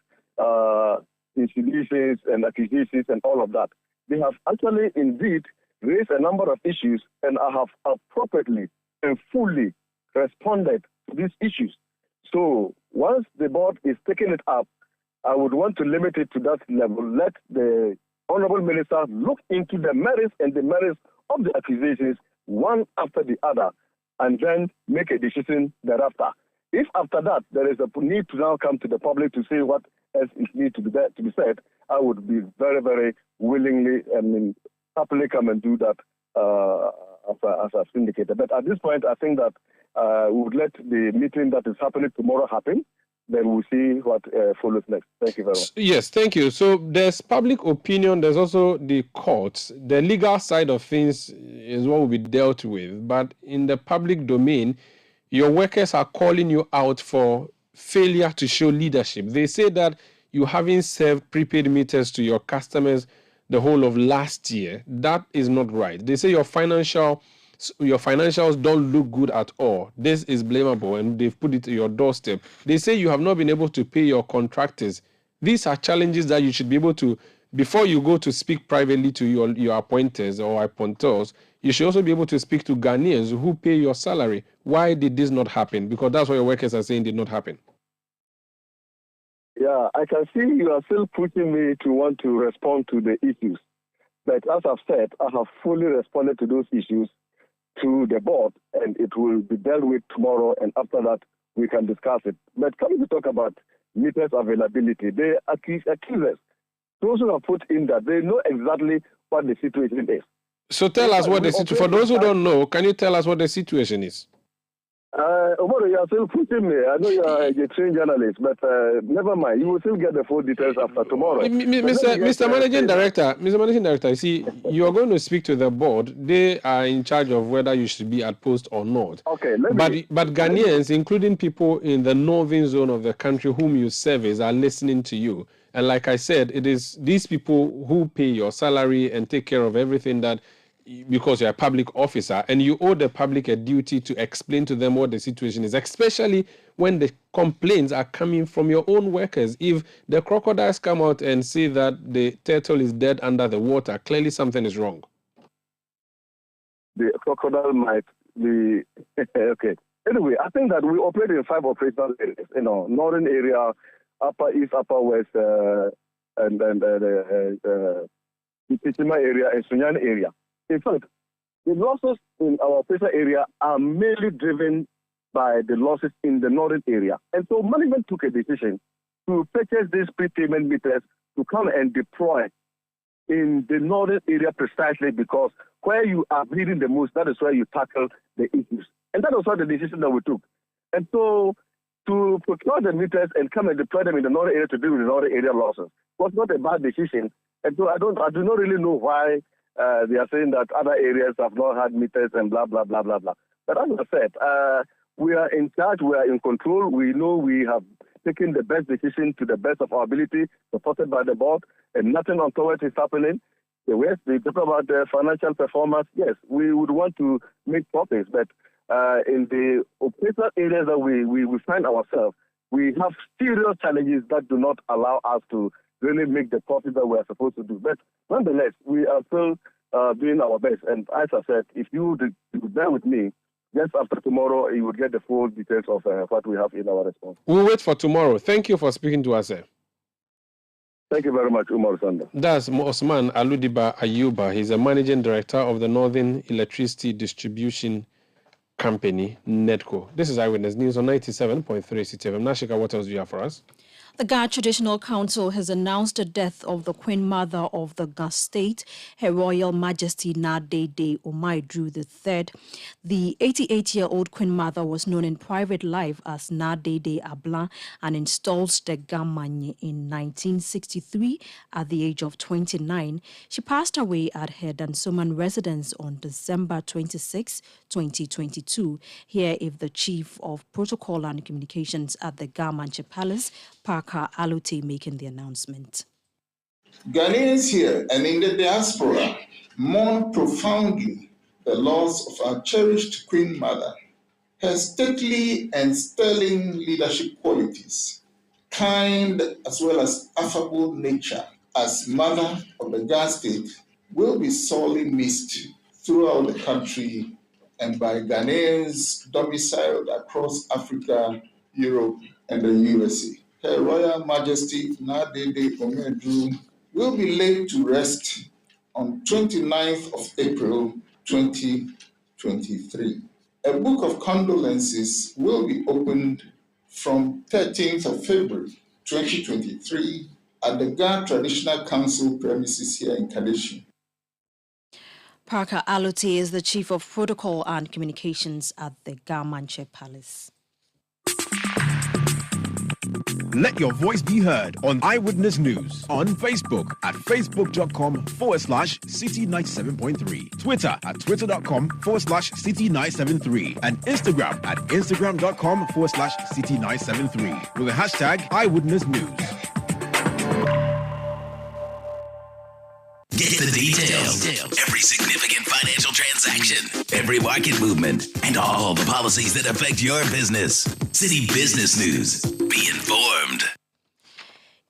insinuations and accusations and all of that. They have actually indeed raised a number of issues, and I have appropriately and fully responded to these issues. So once the board is taking it up, I would want to limit it to that level. Let the Honorable Minister look into the merits and the merits of the accusations one after the other, and then make a decision thereafter. If after that there is a need to now come to the public to say what else is need to be said, I would be very, very willingly, happily come and do that as I've indicated. But at this point, I think that we would let the meeting that is happening tomorrow happen. Then we'll see what follows next. Thank you very much. Yes, thank you. So there's public opinion. There's also the courts. The legal side of things is what will be dealt with. But in the public domain, your workers are calling you out for failure to show leadership. They say that you haven't served prepaid meters to your customers the whole of last year. That is not right. They say your financials don't look good at all. This is blamable, and they've put it to your doorstep. They say you have not been able to pay your contractors. These are challenges that you should be able to, before you go to speak privately to your appointers or appointors, you should also be able to speak to Ghanaians who pay your salary. Why did this not happen? Because that's what your workers are saying did not happen. Yeah, I can see you are still pushing me to want to respond to the issues. But as I've said, I have fully responded to those issues to the board, and it will be dealt with tomorrow, and after that, we can discuss it. But coming to talk about meters availability, they accuse us. Those who have put in that, they know exactly what the situation is. So tell us what the situation, for those who don't know, can you tell us what the situation is? Umaru, you are still pushing me. I know you are a trained journalist, but never mind. You will still get the full details after tomorrow. Mr. Managing Director, you see, you are going to speak to the board. They are in charge of whether you should be at post or not. Okay, but Ghanaians, including people in the northern zone of the country whom you service, are listening to you. And like I said, it is these people who pay your salary and take care of everything that, because you're a public officer, and you owe the public a duty to explain to them what the situation is, especially when the complaints are coming from your own workers. If the crocodiles come out and say that the turtle is dead under the water, clearly something is wrong. The crocodile might be okay. Anyway, I think that we operate in 5 operational areas. Northern area, Upper East, Upper West, and the Pitima area and Sunyani area. In fact, the losses in our operational area are mainly driven by the losses in the northern area. And so management took a decision to purchase these prepayment meters to come and deploy in the northern area precisely because where you are bleeding the most, that is where you tackle the issues. And that was what the decision that we took. And so to procure the meters and come and deploy them in the northern area to deal with the northern area losses was not a bad decision. And so I do not really know why they are saying that other areas have not had meters and blah, blah, blah, blah, blah. But as I said, we are in charge, we are in control. We know we have taken the best decision to the best of our ability, supported by the board, and nothing untoward is happening. The West, they talk about the financial performance. Yes, we would want to make profits, but in the operational areas that we find ourselves, we have serious challenges that do not allow us to really make the profit that we are supposed to do. But nonetheless, we are still doing our best. And as I said, if you bear with me, just after tomorrow, you will get the full details of what we have in our response. We'll wait for tomorrow. Thank you for speaking to us, sir. Thank you very much, Umaru Sanda. That's Osman Aludiba Ayuba. He's a managing director of the Northern Electricity Distribution Company, Netco. This is Eyewitness News on 97.3 Citi FM. Shika, what else do you have for us? The Ga Traditional Council has announced the death of the Queen Mother of the Ga State, Her Royal Majesty Nadede Umaru III. The 88-year-old Queen Mother was known in private life as Nadede Ablan and installed the Gamanye in 1963 at the age of 29. She passed away at her Dansoman residence on December 26, 2022. Here is the Chief of Protocol and Communications at the Gamanche Palace, Parker Alute, making the announcement. Ghanaians here and in the diaspora mourn profoundly the loss of our cherished Queen Mother. Her stately and sterling leadership qualities, kind as well as affable nature as Mother of the Ga State will be sorely missed throughout the country and by Ghanaians domiciled across Africa, Europe, and the USA. Her Royal Majesty Nadede Umaru will be laid to rest on 29th of April 2023. A book of condolences will be opened from 13th of February 2023 at the Ga Traditional Council premises here in Kadeshi. Parker Alute is the Chief of Protocol and Communications at the Gamanche Palace. Let your voice be heard on Eyewitness News on Facebook at facebook.com/Citi97.3, Twitter at twitter.com/Citi973, and Instagram at instagram.com/Citi973 with the hashtag Eyewitness News. Get the details. Every significant financial transaction, every market movement, and all the policies that affect your business. Citi Business News. Be informed.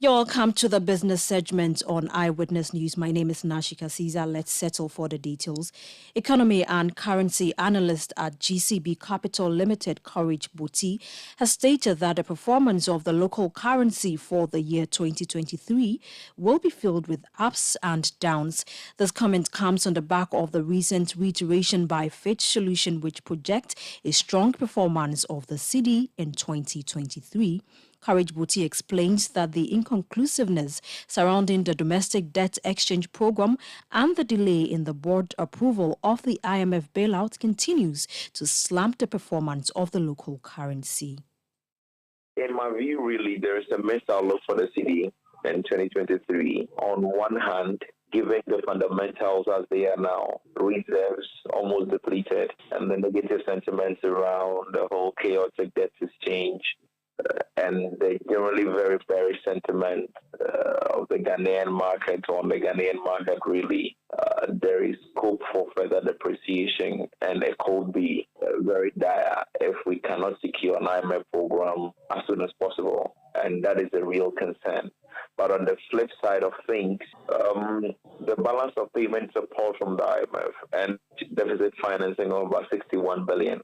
You're welcome to the business segment on Eyewitness News. My name is Shika. Let's settle for the details. Economy and currency analyst at GCB Capital Limited, Courage Bouti, has stated that the performance of the local currency for the year 2023 will be filled with ups and downs. This comment comes on the back of the recent reiteration by Fitch Solution, which project a strong performance of the cedi in 2023. Courage Bouti explains that the inconclusiveness surrounding the domestic debt exchange program and the delay in the board approval of the IMF bailout continues to slamp the performance of the local currency. In my view, really, there is a mixed outlook for the cedi in 2023. On one hand, given the fundamentals as they are now, reserves almost depleted, and the negative sentiments around the whole chaotic debt exchange, and the generally very bearish sentiment of the Ghanaian market, on the Ghanaian market really, there is scope for further depreciation, and it could be very dire if we cannot secure an IMF program as soon as possible, and that is a real concern. But on the flip side of things, the balance of payment support from the IMF and deficit financing of about 61 billion.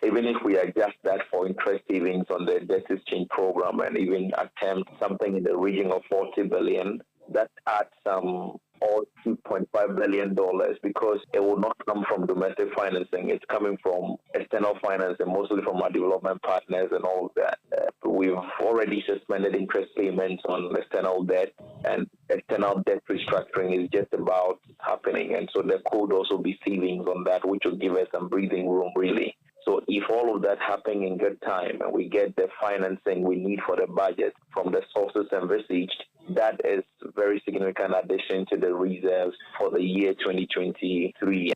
Even if we adjust that for interest savings on the debt exchange program and even attempt something in the region of 40 billion, that adds some or $2.5 billion because it will not come from domestic financing. It's coming from external financing, mostly from our development partners and all of that. We've already suspended interest payments on external debt, and external debt restructuring is just about happening. And so there could also be savings on that, which will give us some breathing room, really. So if all of that happens in good time and we get the financing we need for the budget from the sources envisaged, that is a very significant addition to the reserves for the year 2023.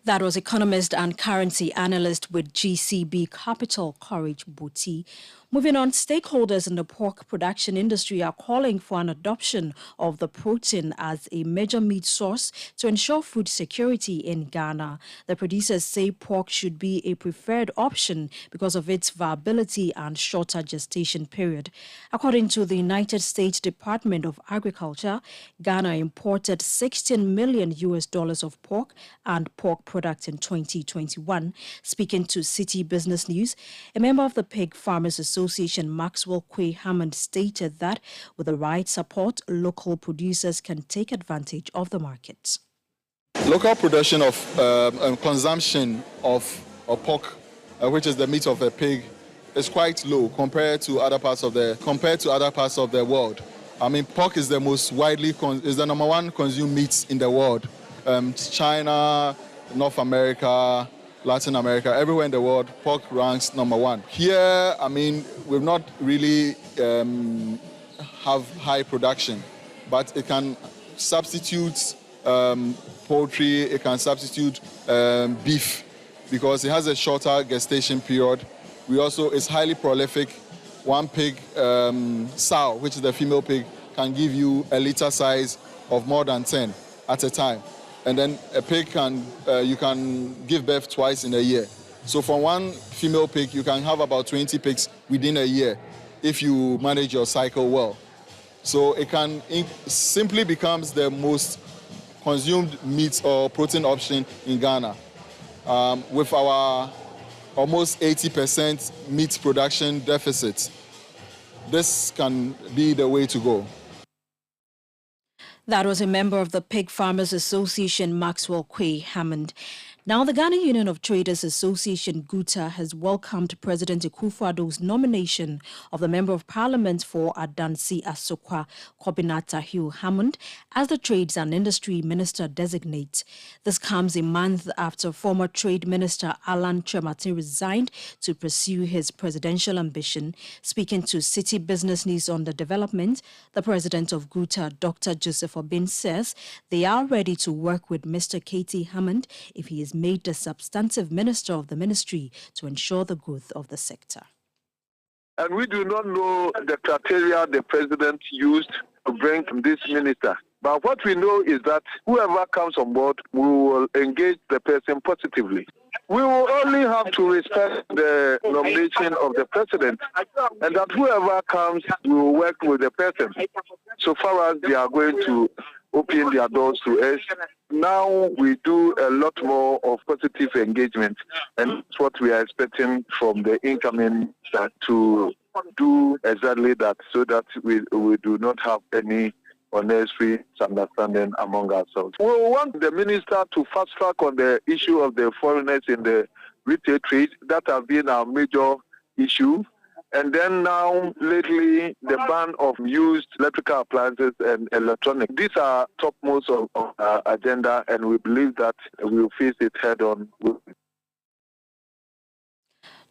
That was economist and currency analyst with GCB Capital, Courage Bouti. Moving on, stakeholders in the pork production industry are calling for an adoption of the protein as a major meat source to ensure food security in Ghana. The producers say pork should be a preferred option because of its viability and shorter gestation period. According to the United States Department of Agriculture, Ghana imported $16 million of pork and pork products in 2021. Speaking to Citi Business News, a member of the Pig Farmers Association, Maxwell Quay Hammond, stated that with the right support, local producers can take advantage of the market. Local production of consumption of pork, which is the meat of a pig, is quite low compared to other parts of the world. I mean, pork is the most is the number one consumed meat in the world. China, North America, Latin America, everywhere in the world, pork ranks number one. Here, I mean, we've not really have high production, but it can substitute poultry, it can substitute beef because it has a shorter gestation period. It's highly prolific. One pig, sow, which is the female pig, can give you a litre size of more than 10 at a time. And then a pig you can give birth twice in a year. So from one female pig, you can have about 20 pigs within a year if you manage your cycle well. So it simply becomes the most consumed meat or protein option in Ghana. With our almost 80% meat production deficit, this can be the way to go. That was a member of the Pig Farmers Association, Maxwell Quay Hammond. Now, the Ghana Union of Traders Association, GUTA, has welcomed President Akufo-Addo's nomination of the Member of Parliament for Adansi Asokwa, Kobinata Hill Hammond, as the Trades and Industry Minister designate. This comes a month after former Trade Minister Alan Tremati resigned to pursue his presidential ambition. Speaking to Citi Business News on the development, the president of GUTA, Dr. Joseph Obin, says they are ready to work with Mr. Katie Hammond if he is made the substantive minister of the ministry to ensure the growth of the sector. And we do not know the criteria the president used to bring this minister. But what we know is that whoever comes on board, we will engage the person positively. We will only have to respect the nomination of the president, and that whoever comes, we will work with the person. So far as they are going to open their doors to us, now we do a lot more of positive engagement, and that's what we are expecting from the incoming to do exactly that, so that we do not have any unnecessary misunderstanding among ourselves. We want the minister to fast track on the issue of the foreigners in the retail trade. That has been our major issue. And then now, lately, the ban of used electrical appliances and electronics. These are topmost of our agenda, and we believe that we will face it head on.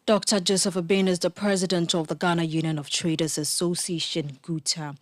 Dr. Joseph Obin is the president of the Ghana Union of Traders Association, GUTA.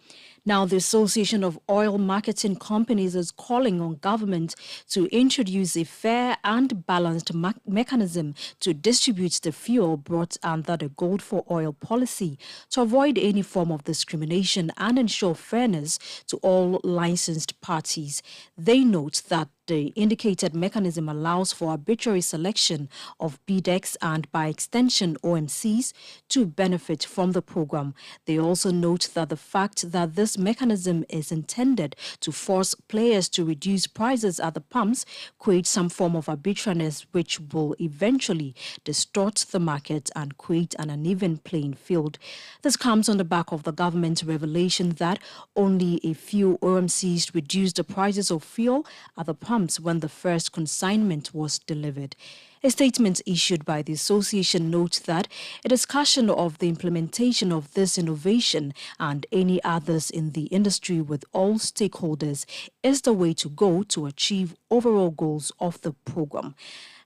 Now, the Association of Oil Marketing Companies is calling on government to introduce a fair and balanced mechanism to distribute the fuel brought under the Gold for Oil policy to avoid any form of discrimination and ensure fairness to all licensed parties. They note that the indicated mechanism allows for arbitrary selection of BDEX and, by extension, OMCs to benefit from the program. They also note that the fact that this mechanism is intended to force players to reduce prices at the pumps creates some form of arbitrariness, which will eventually distort the market and create an uneven playing field. This comes on the back of the government's revelation that only a few OMCs reduced the prices of fuel at the pumps when the first consignment was delivered. A statement issued by the association notes that a discussion of the implementation of this innovation and any others in the industry with all stakeholders is the way to go to achieve overall goals of the program.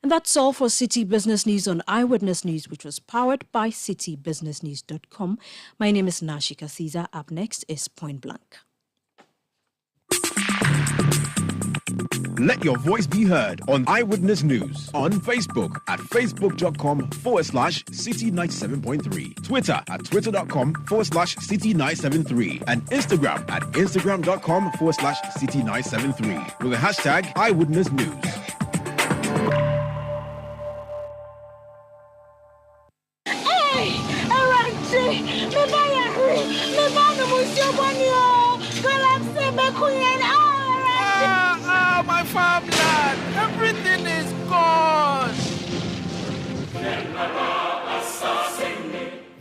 And that's all for Citi Business News on Eyewitness News, which was powered by citibusinessnews.com. My name is Shika Caesar. Up next is Point Blank. Let your voice be heard on Eyewitness News on Facebook at facebook.com/Citi97.3, Twitter at twitter.com/Citi973, and Instagram at instagram.com/Citi973 with the hashtag Eyewitness News. My farmland, everything is gone.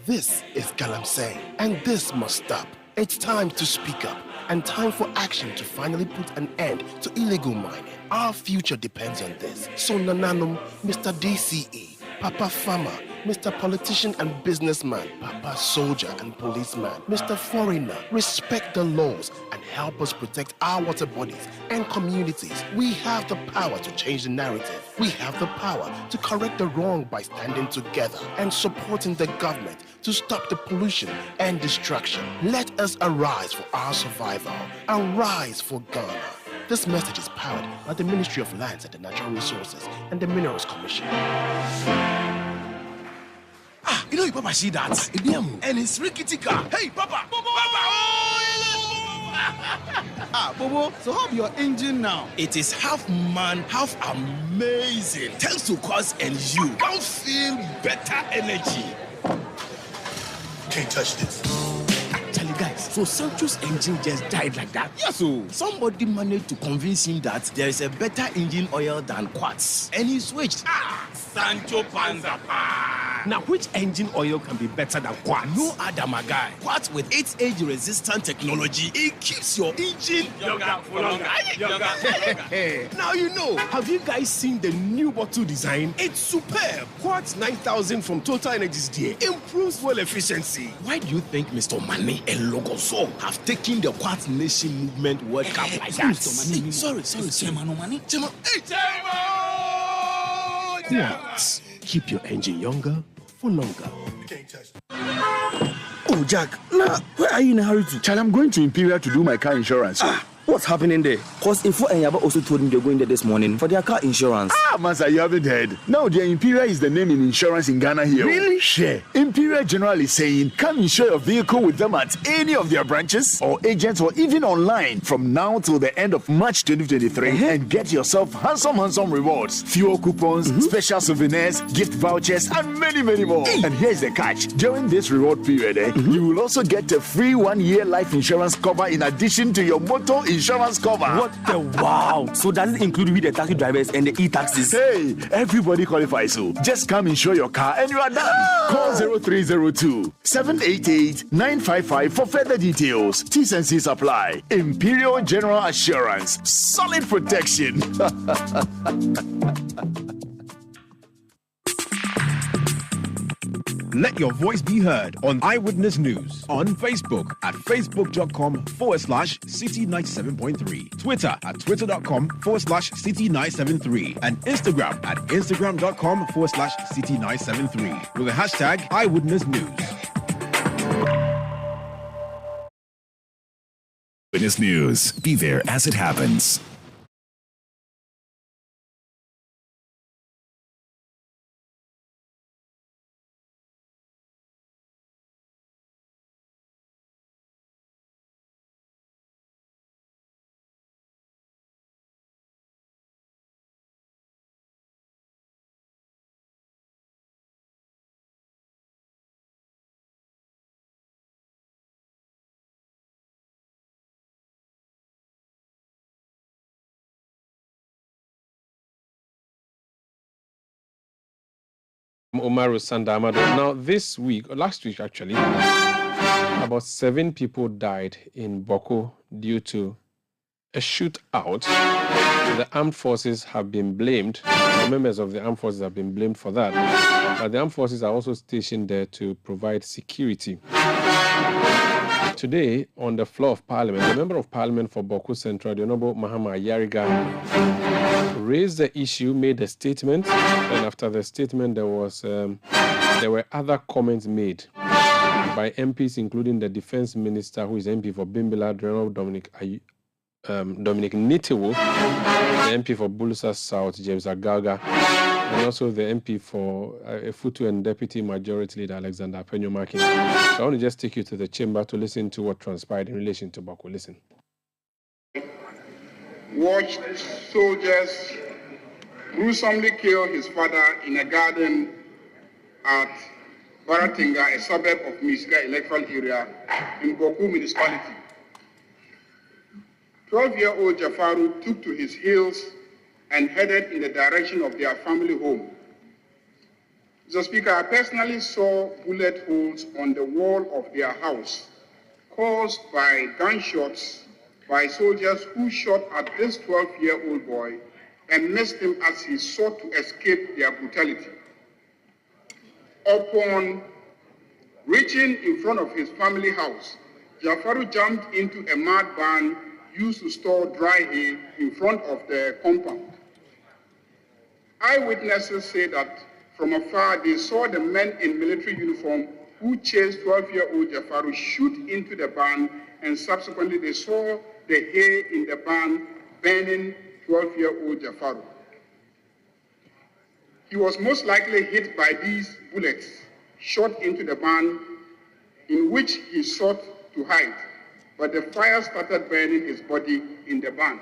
This is Galamsey, and this must stop. It's time to speak up and time for action to finally put an end to illegal mining. Our future depends on this. So Nananum, Mr. DCE, Papa Farmer, Mr. Politician and businessman, Papa Soldier and policeman, Mr. Foreigner, respect the laws and help us protect our water bodies and communities. We have the power to change the narrative. We have the power to correct the wrong by standing together and supporting the government to stop the pollution and destruction. Let us arise for our survival. Arise for Ghana. This message is powered by the Ministry of Lands and the Natural Resources and the Minerals Commission. You know, Papa, see that? And it's rickety car. Hey, Papa! Bobo, so how your engine now? It is half man, half amazing. Thanks to Cause and you can feel better energy. Can't touch this. Actually, guys, so Sancho's engine just died like that. Yes, so somebody managed to convince him that there is a better engine oil than Quartz, and he switched. Sancho Panzapa. Now, which engine oil can be better than Quartz? No other, my guy. Quartz with its age-resistant technology, it keeps your engine younger for longer. Now you know. Have you guys seen the new bottle design? It's superb. Quartz 9000 from Total Energies there improves fuel efficiency. Why do you think Mr. Mane and Logoso have taken the Quartz Nation movement World Cup like that? Sorry. Quartz. Keep your engine younger for longer. Oh, Jack, now, where are you in a hurry to? Charlie, I'm going to Imperial to do my car insurance. What's happening there? Because Info and Yaba also told me they're going there this morning for their car insurance. Masa, you haven't heard. Now, the Imperial is the name in insurance in Ghana here. Really? Sure. Imperial General is saying, come insure your vehicle with them at any of their branches or agents or even online from now till the end of March 2023 and get yourself handsome rewards, fuel coupons, special souvenirs, gift vouchers, and many more. And here's the catch. During this reward period, you will also get a free 1-year life insurance cover in addition to your motor insurance cover. What the wow! So does it include with the taxi drivers and the e-taxis? Hey, everybody qualifies. So just come insure your car and you are done. Call 0302-788-955 for further details. T's and C's apply. Imperial General Assurance. Solid protection. Let your voice be heard on Eyewitness News on Facebook at facebook.com/Citi97.3, Twitter at twitter.com/Citi973, and Instagram at instagram.com/Citi973 with the hashtag Eyewitness News. Eyewitness News. Be there as it happens. Umaru, Sanda. Now, last week actually, about 7 people died in Bawku due to a shootout. The armed forces have been blamed, or members of the armed forces have been blamed for that. But the armed forces are also stationed there to provide security. Today, on the floor of Parliament, the Member of Parliament for Bawku Central, the Honorable Mahama Yariga, raised the issue, made a statement, and after the statement, there were other comments made by MPs, including the Defense Minister, who is MP for Bimbila, General Dominic Nitiwo, the MP for Bulusa South, James Agaga, and also the MP for Futu and Deputy Majority Leader Alexander Apenyo-Makin. So I want to just take you to the chamber to listen to what transpired in relation to Bawku. Listen. Watched soldiers gruesomely kill his father in a garden at Baratinga, a suburb of Misga electoral area in Bawku municipality. 12-year-old Jafaru took to his heels and headed in the direction of their family home. Mr. Speaker, I personally saw bullet holes on the wall of their house caused by gunshots by soldiers who shot at this 12-year-old boy and missed him as he sought to escape their brutality. Upon reaching in front of his family house, Jafaru jumped into a mud van used to store dry hay in front of the compound. Eyewitnesses say that from afar they saw the men in military uniform who chased 12-year-old Jafaru shoot into the van, and subsequently they saw the hay in the van burning 12-year-old Jafaru. He was most likely hit by these bullets shot into the van, in which he sought to hide, but the fire started burning his body in the van.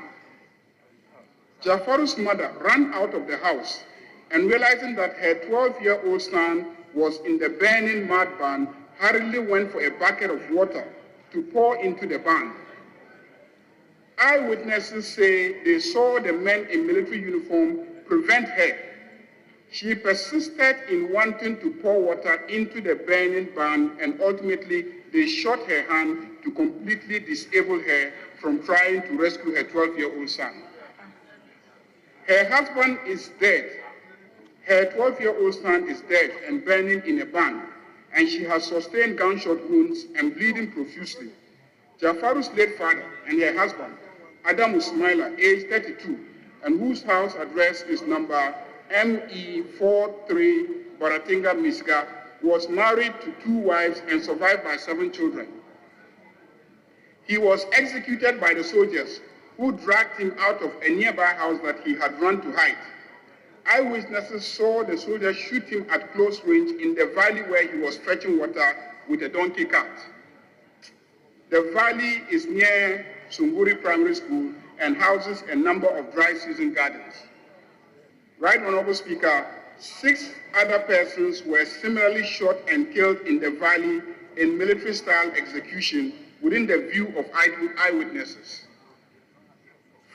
Jafaru's mother ran out of the house and, realizing that her 12-year-old son was in the burning mud van, hurriedly went for a bucket of water to pour into the van. Eyewitnesses say they saw the men in military uniform prevent her. She persisted in wanting to pour water into the burning van, and ultimately they shot her hand to completely disable her from trying to rescue her 12-year-old son. Her husband is dead. Her 12-year-old son is dead and burning in a van, and she has sustained gunshot wounds and bleeding profusely. Jafaru's late father and her husband, Adam Usmaila, aged 32, and whose house address is number ME43 Baratinga Misga, was married to 2 wives and survived by 7 children. He was executed by the soldiers who dragged him out of a nearby house that he had run to hide. Eyewitnesses saw the soldiers shoot him at close range in the valley where he was fetching water with a donkey cart. The valley is near Sunguri Primary School and houses a number of dry season gardens. Right Honorable Speaker, 6 other persons were similarly shot and killed in the valley in military-style execution within the view of eyewitnesses.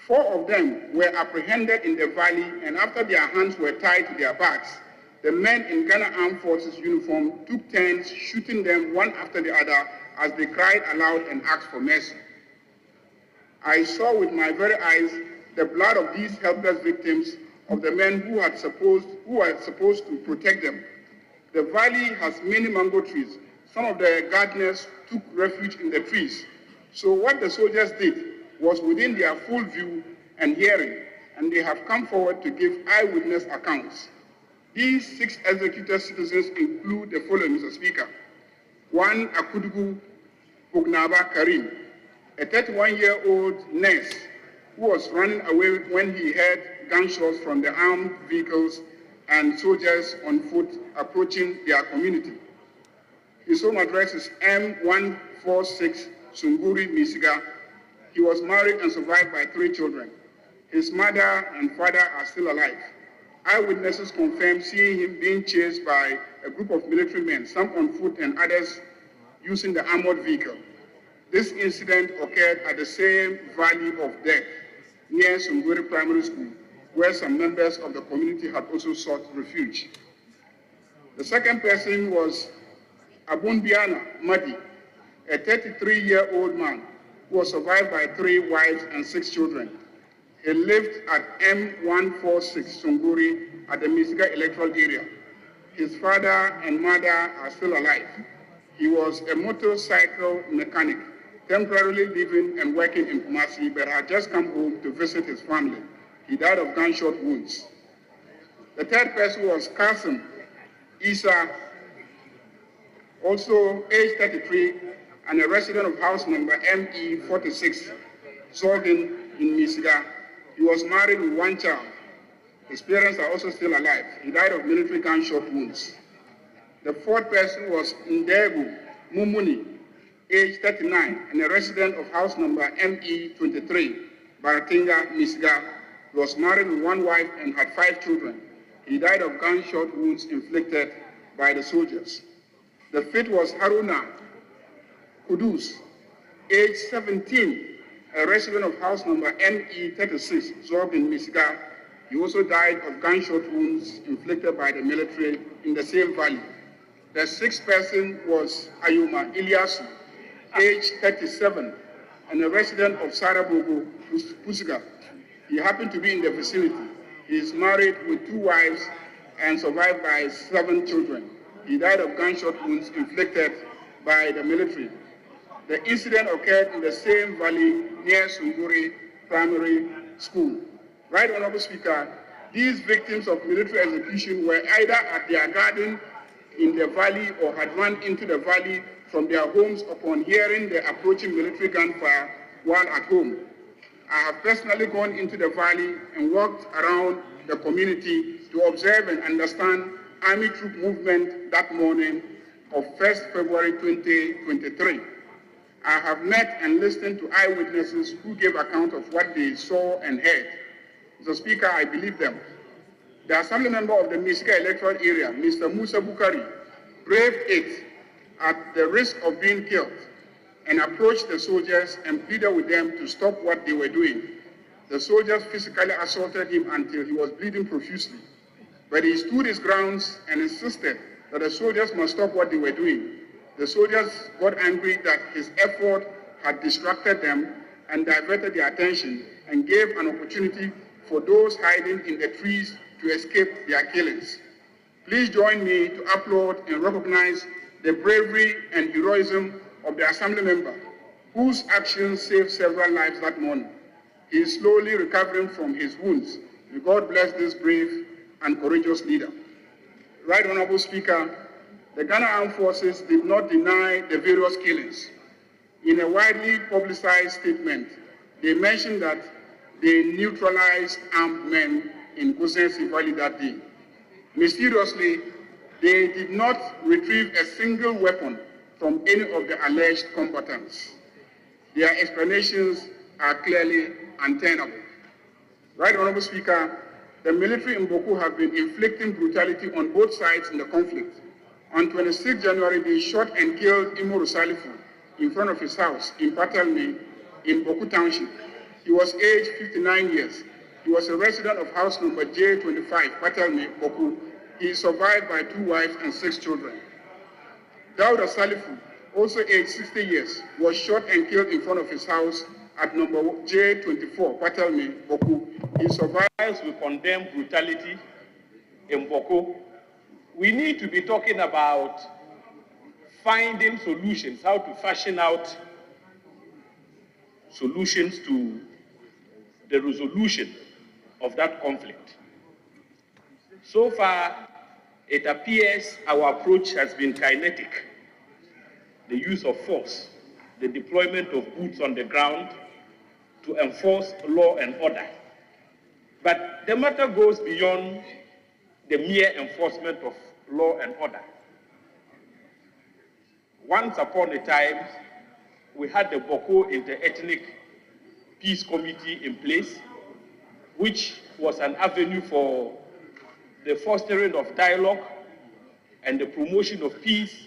4 of them were apprehended in the valley, and after their hands were tied to their backs, the men in Ghana Armed Forces uniform took turns shooting them one after the other as they cried aloud and asked for mercy. I saw with my very eyes the blood of these helpless victims of the men who were supposed to protect them. The valley has many mango trees. Some of the gardeners took refuge in the trees. So what the soldiers did was within their full view and hearing, and they have come forward to give eyewitness accounts. These 6 executed citizens include the following, Mr. Speaker. 1, Akudugu Pugnaba Karim, a 31-year-old nurse who was running away when he heard gunshots from the armed vehicles and soldiers on foot approaching their community. His home address is M146 Sunguri Misiga. He was married and survived by 3 children. His mother and father are still alive. Eyewitnesses confirmed seeing him being chased by a group of military men, some on foot and others using the armored vehicle. This incident occurred at the same valley of death near Sunguri Primary School, where some members of the community had also sought refuge. The second person was Abunbiana Madi, a 33-year-old man who was survived by 3 wives and 6 children. He lived at M146 Sunguri at the Misiga electoral area. His father and mother are still alive. He was a motorcycle mechanic, temporarily living and working in Kumasi, but had just come home to visit his family. He died of gunshot wounds. The third person was Qasim Isa, also age 33, and a resident of house number ME46, Zorgin in Misiga. He was married with 1 child. His parents are also still alive. He died of military gunshot wounds. The fourth person was Ndegu Mumuni, age 39, and a resident of house number ME23, Baratinga, Misiga. He was married with 1 wife and had 5 children. He died of gunshot wounds inflicted by the soldiers. The fifth was Haruna Kudus, age 17, a resident of house number ME36, Zog in Misiga. He also died of gunshot wounds inflicted by the military in the same valley. The 6th person was Ayuma Ilyasu, age 37, and a resident of Sarabogo, Pusiga. He happened to be in the vicinity. He is married with 2 wives and survived by 7 children. he died of gunshot wounds inflicted by the military. The incident occurred in the same valley near Sunguri Primary School. Right, Honorable Speaker, these victims of military execution were either at their garden in the valley or had run into the valley from their homes upon hearing the approaching military gunfire while at home. I have personally gone into the valley and walked around the community to observe and understand Army troop movement that morning of 1st February 2023. I have met and listened to eyewitnesses who gave account of what they saw and heard. Mr. Speaker, I believe them. The Assembly member of the Shika electoral area, Mr. Musa Bukari, braved it at the risk of being killed and approached the soldiers and pleaded with them to stop what they were doing. The soldiers physically assaulted him until he was bleeding profusely. But he stood his grounds and insisted that the soldiers must stop what they were doing. The soldiers got angry that his effort had distracted them and diverted their attention and gave an opportunity for those hiding in the trees to escape their killings. Please join me to applaud and recognize the bravery and heroism of the Assembly member, whose actions saved several lives that morning. He is slowly recovering from his wounds. May God bless this brave and courageous leader. Right, Honorable Speaker, the Ghana Armed Forces did not deny the various killings. In a widely publicized statement, they mentioned that they neutralized armed men in Gusensi Valley that day. Mysteriously, they did not retrieve a single weapon from any of the alleged combatants. Their explanations are clearly untenable. Right, Honorable Speaker, the military in Bawku have been inflicting brutality on both sides in the conflict. On 26 January, they shot and killed Umaru in front of his house in Patalme in Bawku Township. He was aged 59 years. He was a resident of house number J25, Patalme, Bawku. He is survived by 2 wives and 6 children. Dauda Salifu, also aged 60 years, was shot and killed in front of his house at number J24, Patalme, Bawku. He survived. We condemn brutality in Bawku. We need to be talking about finding solutions, how to fashion out solutions to the resolution of that conflict. So far, it appears our approach has been kinetic. The use of force, the deployment of boots on the ground to enforce law and order. But the matter goes beyond the mere enforcement of law and order. Once upon a time, we had the Bawku Inter-Ethnic Peace Committee in place, which was an avenue for the fostering of dialogue and the promotion of peace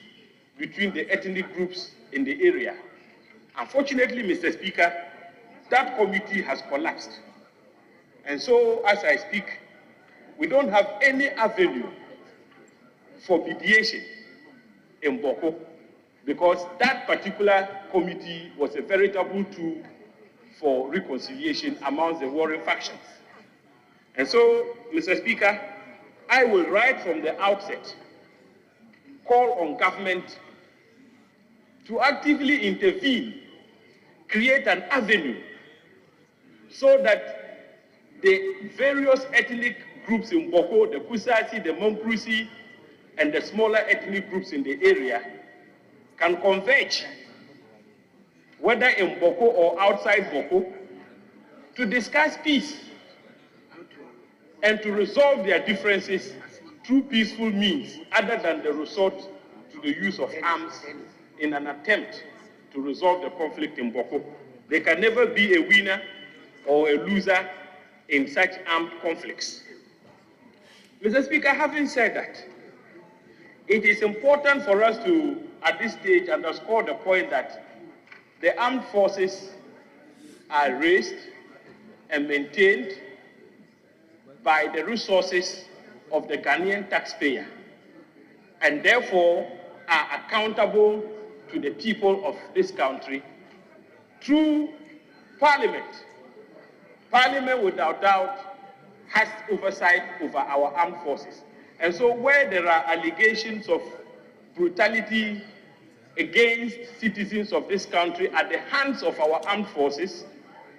between the ethnic groups in the area. Unfortunately, Mr. Speaker, that committee has collapsed. And so, as I speak, we don't have any avenue for mediation in Bawku, because that particular committee was a veritable tool for reconciliation amongst the warring factions. And so, Mr. Speaker, I will right from the outset call on government to actively intervene, create an avenue so that the various ethnic groups in Bawku, the Kusasi, the Momprusi, and the smaller ethnic groups in the area can converge, whether in Bawku or outside Bawku, to discuss peace and to resolve their differences through peaceful means other than the resort to the use of arms in an attempt to resolve the conflict in Bawku. There can never be a winner or a loser in such armed conflicts. Mr. Speaker, having said that, it is important for us to, at this stage, underscore the point that the armed forces are raised and maintained by the resources of the Ghanaian taxpayer, and therefore are accountable to the people of this country through Parliament. Parliament, without doubt, has oversight over our armed forces. And so where there are allegations of brutality against citizens of this country at the hands of our armed forces,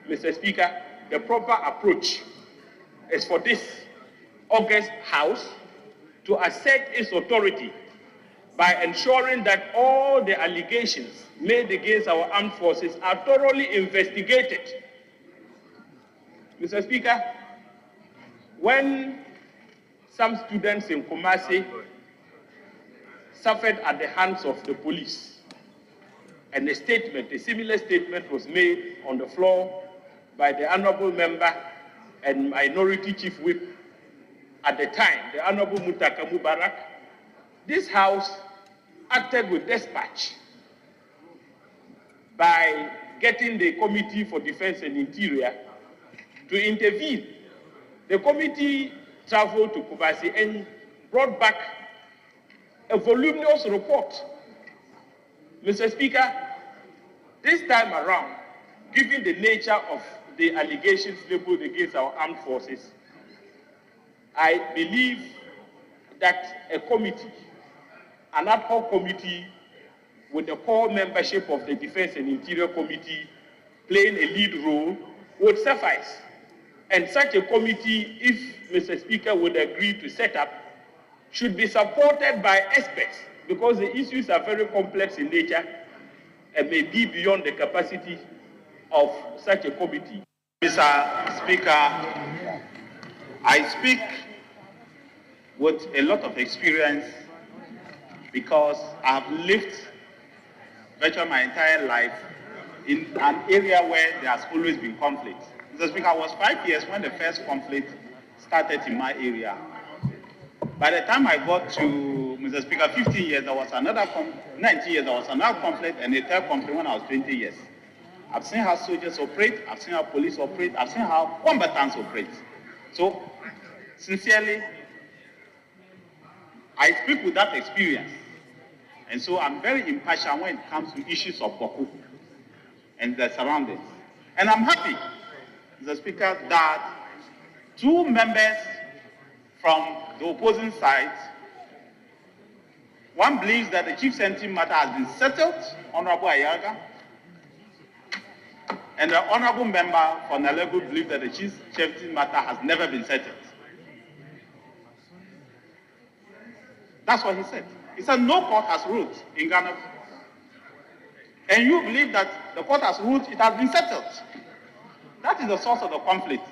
Mr. Speaker, the proper approach is for this August House to assert its authority by ensuring that all the allegations made against our armed forces are thoroughly investigated. Mr. Speaker, when some students in Kumasi suffered at the hands of the police, and a similar statement was made on the floor by the honorable member and minority chief whip at the time, the Honorable Mutaka Mubarak, this House acted with dispatch by getting the Committee for Defense and Interior to intervene. The committee traveled to Kumasi and brought back a voluminous report. Mr. Speaker, this time around, given the nature of the allegations labeled against our armed forces, I believe that a committee, an ad hoc committee with the core membership of the Defense and Interior Committee playing a lead role would suffice. And such a committee, if Mr. Speaker would agree to set up, should be supported by experts because the issues are very complex in nature and may be beyond the capacity of such a committee. Mr. Speaker, I speak with a lot of experience because I've lived virtually my entire life in an area where there has always been conflict. Mr. Speaker, I was 5 years when the first conflict started in my area. By the time I got to, Mr. Speaker, 15 years, there was another 19 years, there was another conflict, and a third conflict when I was 20 years. I've seen how soldiers operate, I've seen how police operate, I've seen how combatants operate. So, sincerely, I speak with that experience. And so I'm very impartial when it comes to issues of Bawku and the surroundings. And I'm happy, Mr. Speaker, that two members from the opposing side, one believes that the chief sentencing matter has been settled, Honorable Ayaga, and the honorable member for Nalego believes that the chief sentencing matter has never been settled. That's what he said. He said no court has ruled in Ghana. And you believe that the court has ruled it has been settled. That is the source of the conflict.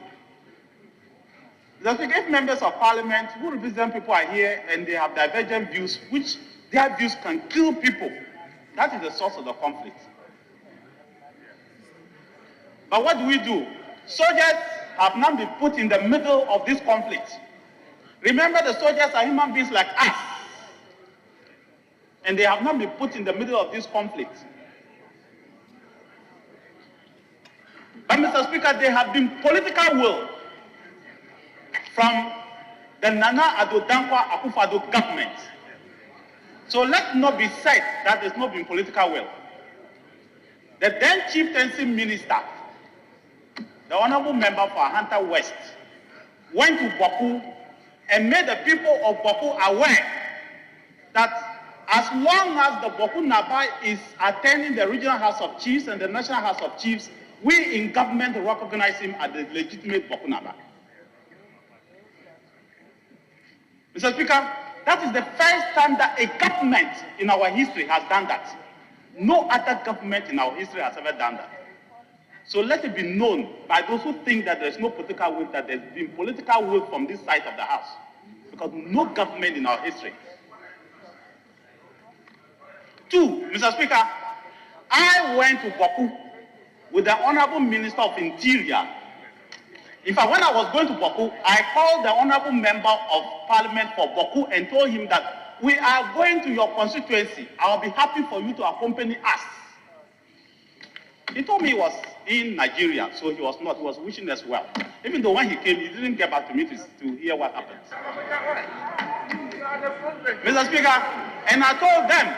If members of parliament who represent people are here and they have divergent views, which their views can kill people, that is the source of the conflict. But what do? Soldiers have now been put in the middle of this conflict. Remember, the soldiers are human beings like us. And they have not been put in the middle of this conflict. But Mr. Speaker, there have been political will from the Nana Addo Dankwa Akufo-Addo government. So let not be said that there's not been political will. The then chieftaincy minister, the honorable member for Hunter West, went to Bawku and made the people of Bawku aware that as long as the Bawku Naba is attending the regional House of Chiefs and the National House of Chiefs, we in government recognize him as the legitimate Bawku Naba. Mr. Speaker, that is the first time that a government in our history has done that. No other government in our history has ever done that. So let it be known by those who think that there's no political will, that there's been political will from this side of the House. Because no government in our history. Two, Mr. Speaker, I went to Bawku with the Honorable Minister of Interior. In fact, when I was going to Bawku, I called the Honorable Member of Parliament for Bawku and told him that we are going to your constituency. I'll be happy for you to accompany us. He told me he was in Nigeria, so he was not. He was wishing us well. Even though when he came, he didn't get back to me to hear what happened. Mr. Speaker, and I told them,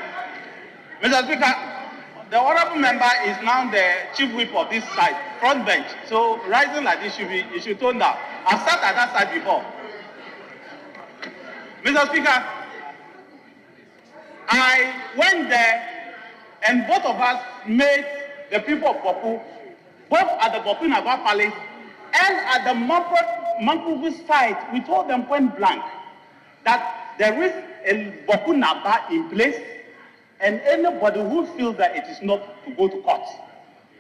Mr. Speaker, the honorable member is now the chief whip of this side, front bench. So rising like this it should tone down. I've sat at that side before. Mr. Speaker, I went there, and both of us made the people of Bawku, both at the Bawku Naval Palace and at the Mankugu site, we told them point blank that there is a Bawku Naba in place, and anybody who feels that it is not to go to court.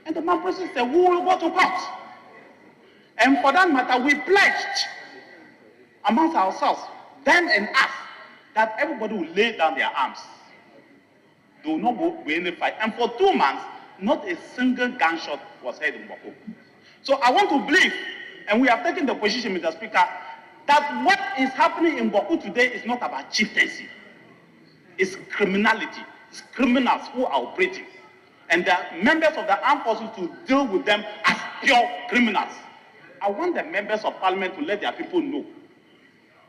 And the man president said, we will go to court. And for that matter, we pledged amongst ourselves, them and us, that everybody will lay down their arms. They will not go to any fight. And for 2 months, not a single gunshot was heard in Bawku. So I want to believe, and we have taken the position, Mr. Speaker, that what is happening in Bawku today is not about chieftaincy. It's criminality. It's criminals who are operating. And the members of the armed forces to deal with them as pure criminals. I want the members of parliament to let their people know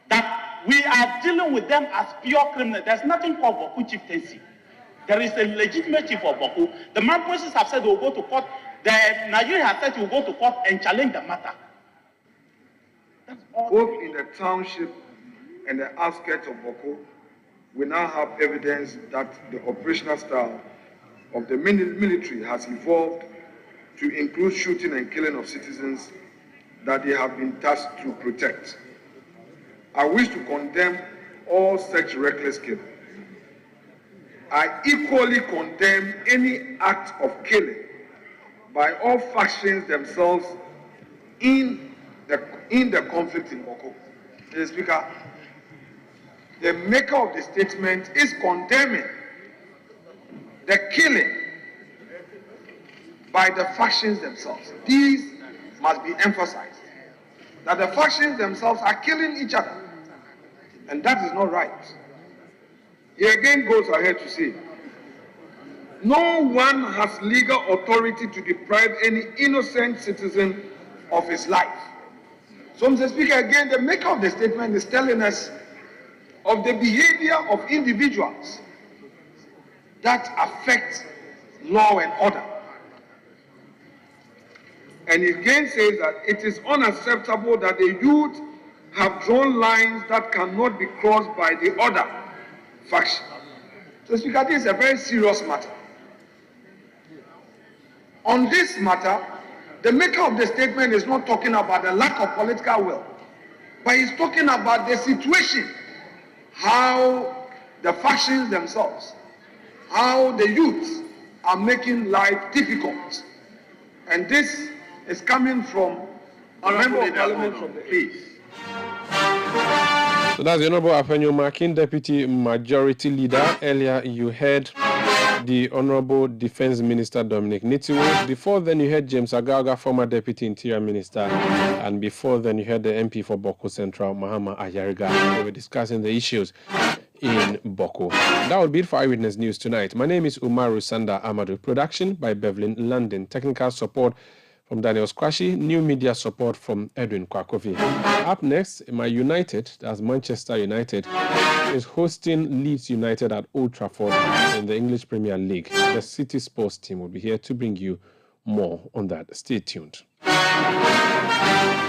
that we are dealing with them as pure criminals. There's nothing called Bawku chieftaincy. There is a legitimate chief of Bawku. The man forces have said they will go to court. The Nigeria has said he will go to court and challenge the matter. Both in the township and the outskirts of Bawku, we now have evidence that the operational style of the military has evolved to include shooting and killing of citizens that they have been tasked to protect. I wish to condemn all such reckless killing. I equally condemn any act of killing by all factions themselves in the conflict in Bawku. Mr. Speaker, the maker of the statement is condemning the killing by the factions themselves. These must be emphasized, that the factions themselves are killing each other, and that is not right. He again goes ahead to say, no one has legal authority to deprive any innocent citizen of his life. So, Mr. Speaker, again, the maker of the statement is telling us of the behavior of individuals that affect law and order. And he again says that it is unacceptable that the youth have drawn lines that cannot be crossed by the other faction. So, Speaker, this is a very serious matter. On this matter, the maker of the statement is not talking about the lack of political will, but he's talking about the situation, how the factions themselves, how the youth are making life difficult. And this is coming from a member of parliament from the East. So that's the Honorable Afenyo Makin, Deputy Majority Leader. Earlier you heard the Honorable Defense Minister Dominic Nitiwo. Before then you heard James Agauga, former Deputy Interior Minister. And before then you heard the MP for Bawku Central, Mahama Ayariga. They were discussing the issues in Bawku. That would be it for Eyewitness News tonight. My name is Umaru Sanda Amadu. Production by Bevlin London. Technical support from Daniel Squashi. New media support from Edwin Kwakovi. Up next, my United, that's Manchester United, is hosting Leeds United at Old Trafford in the English Premier League. The Citi Sports team will be here to bring you more on that. Stay tuned.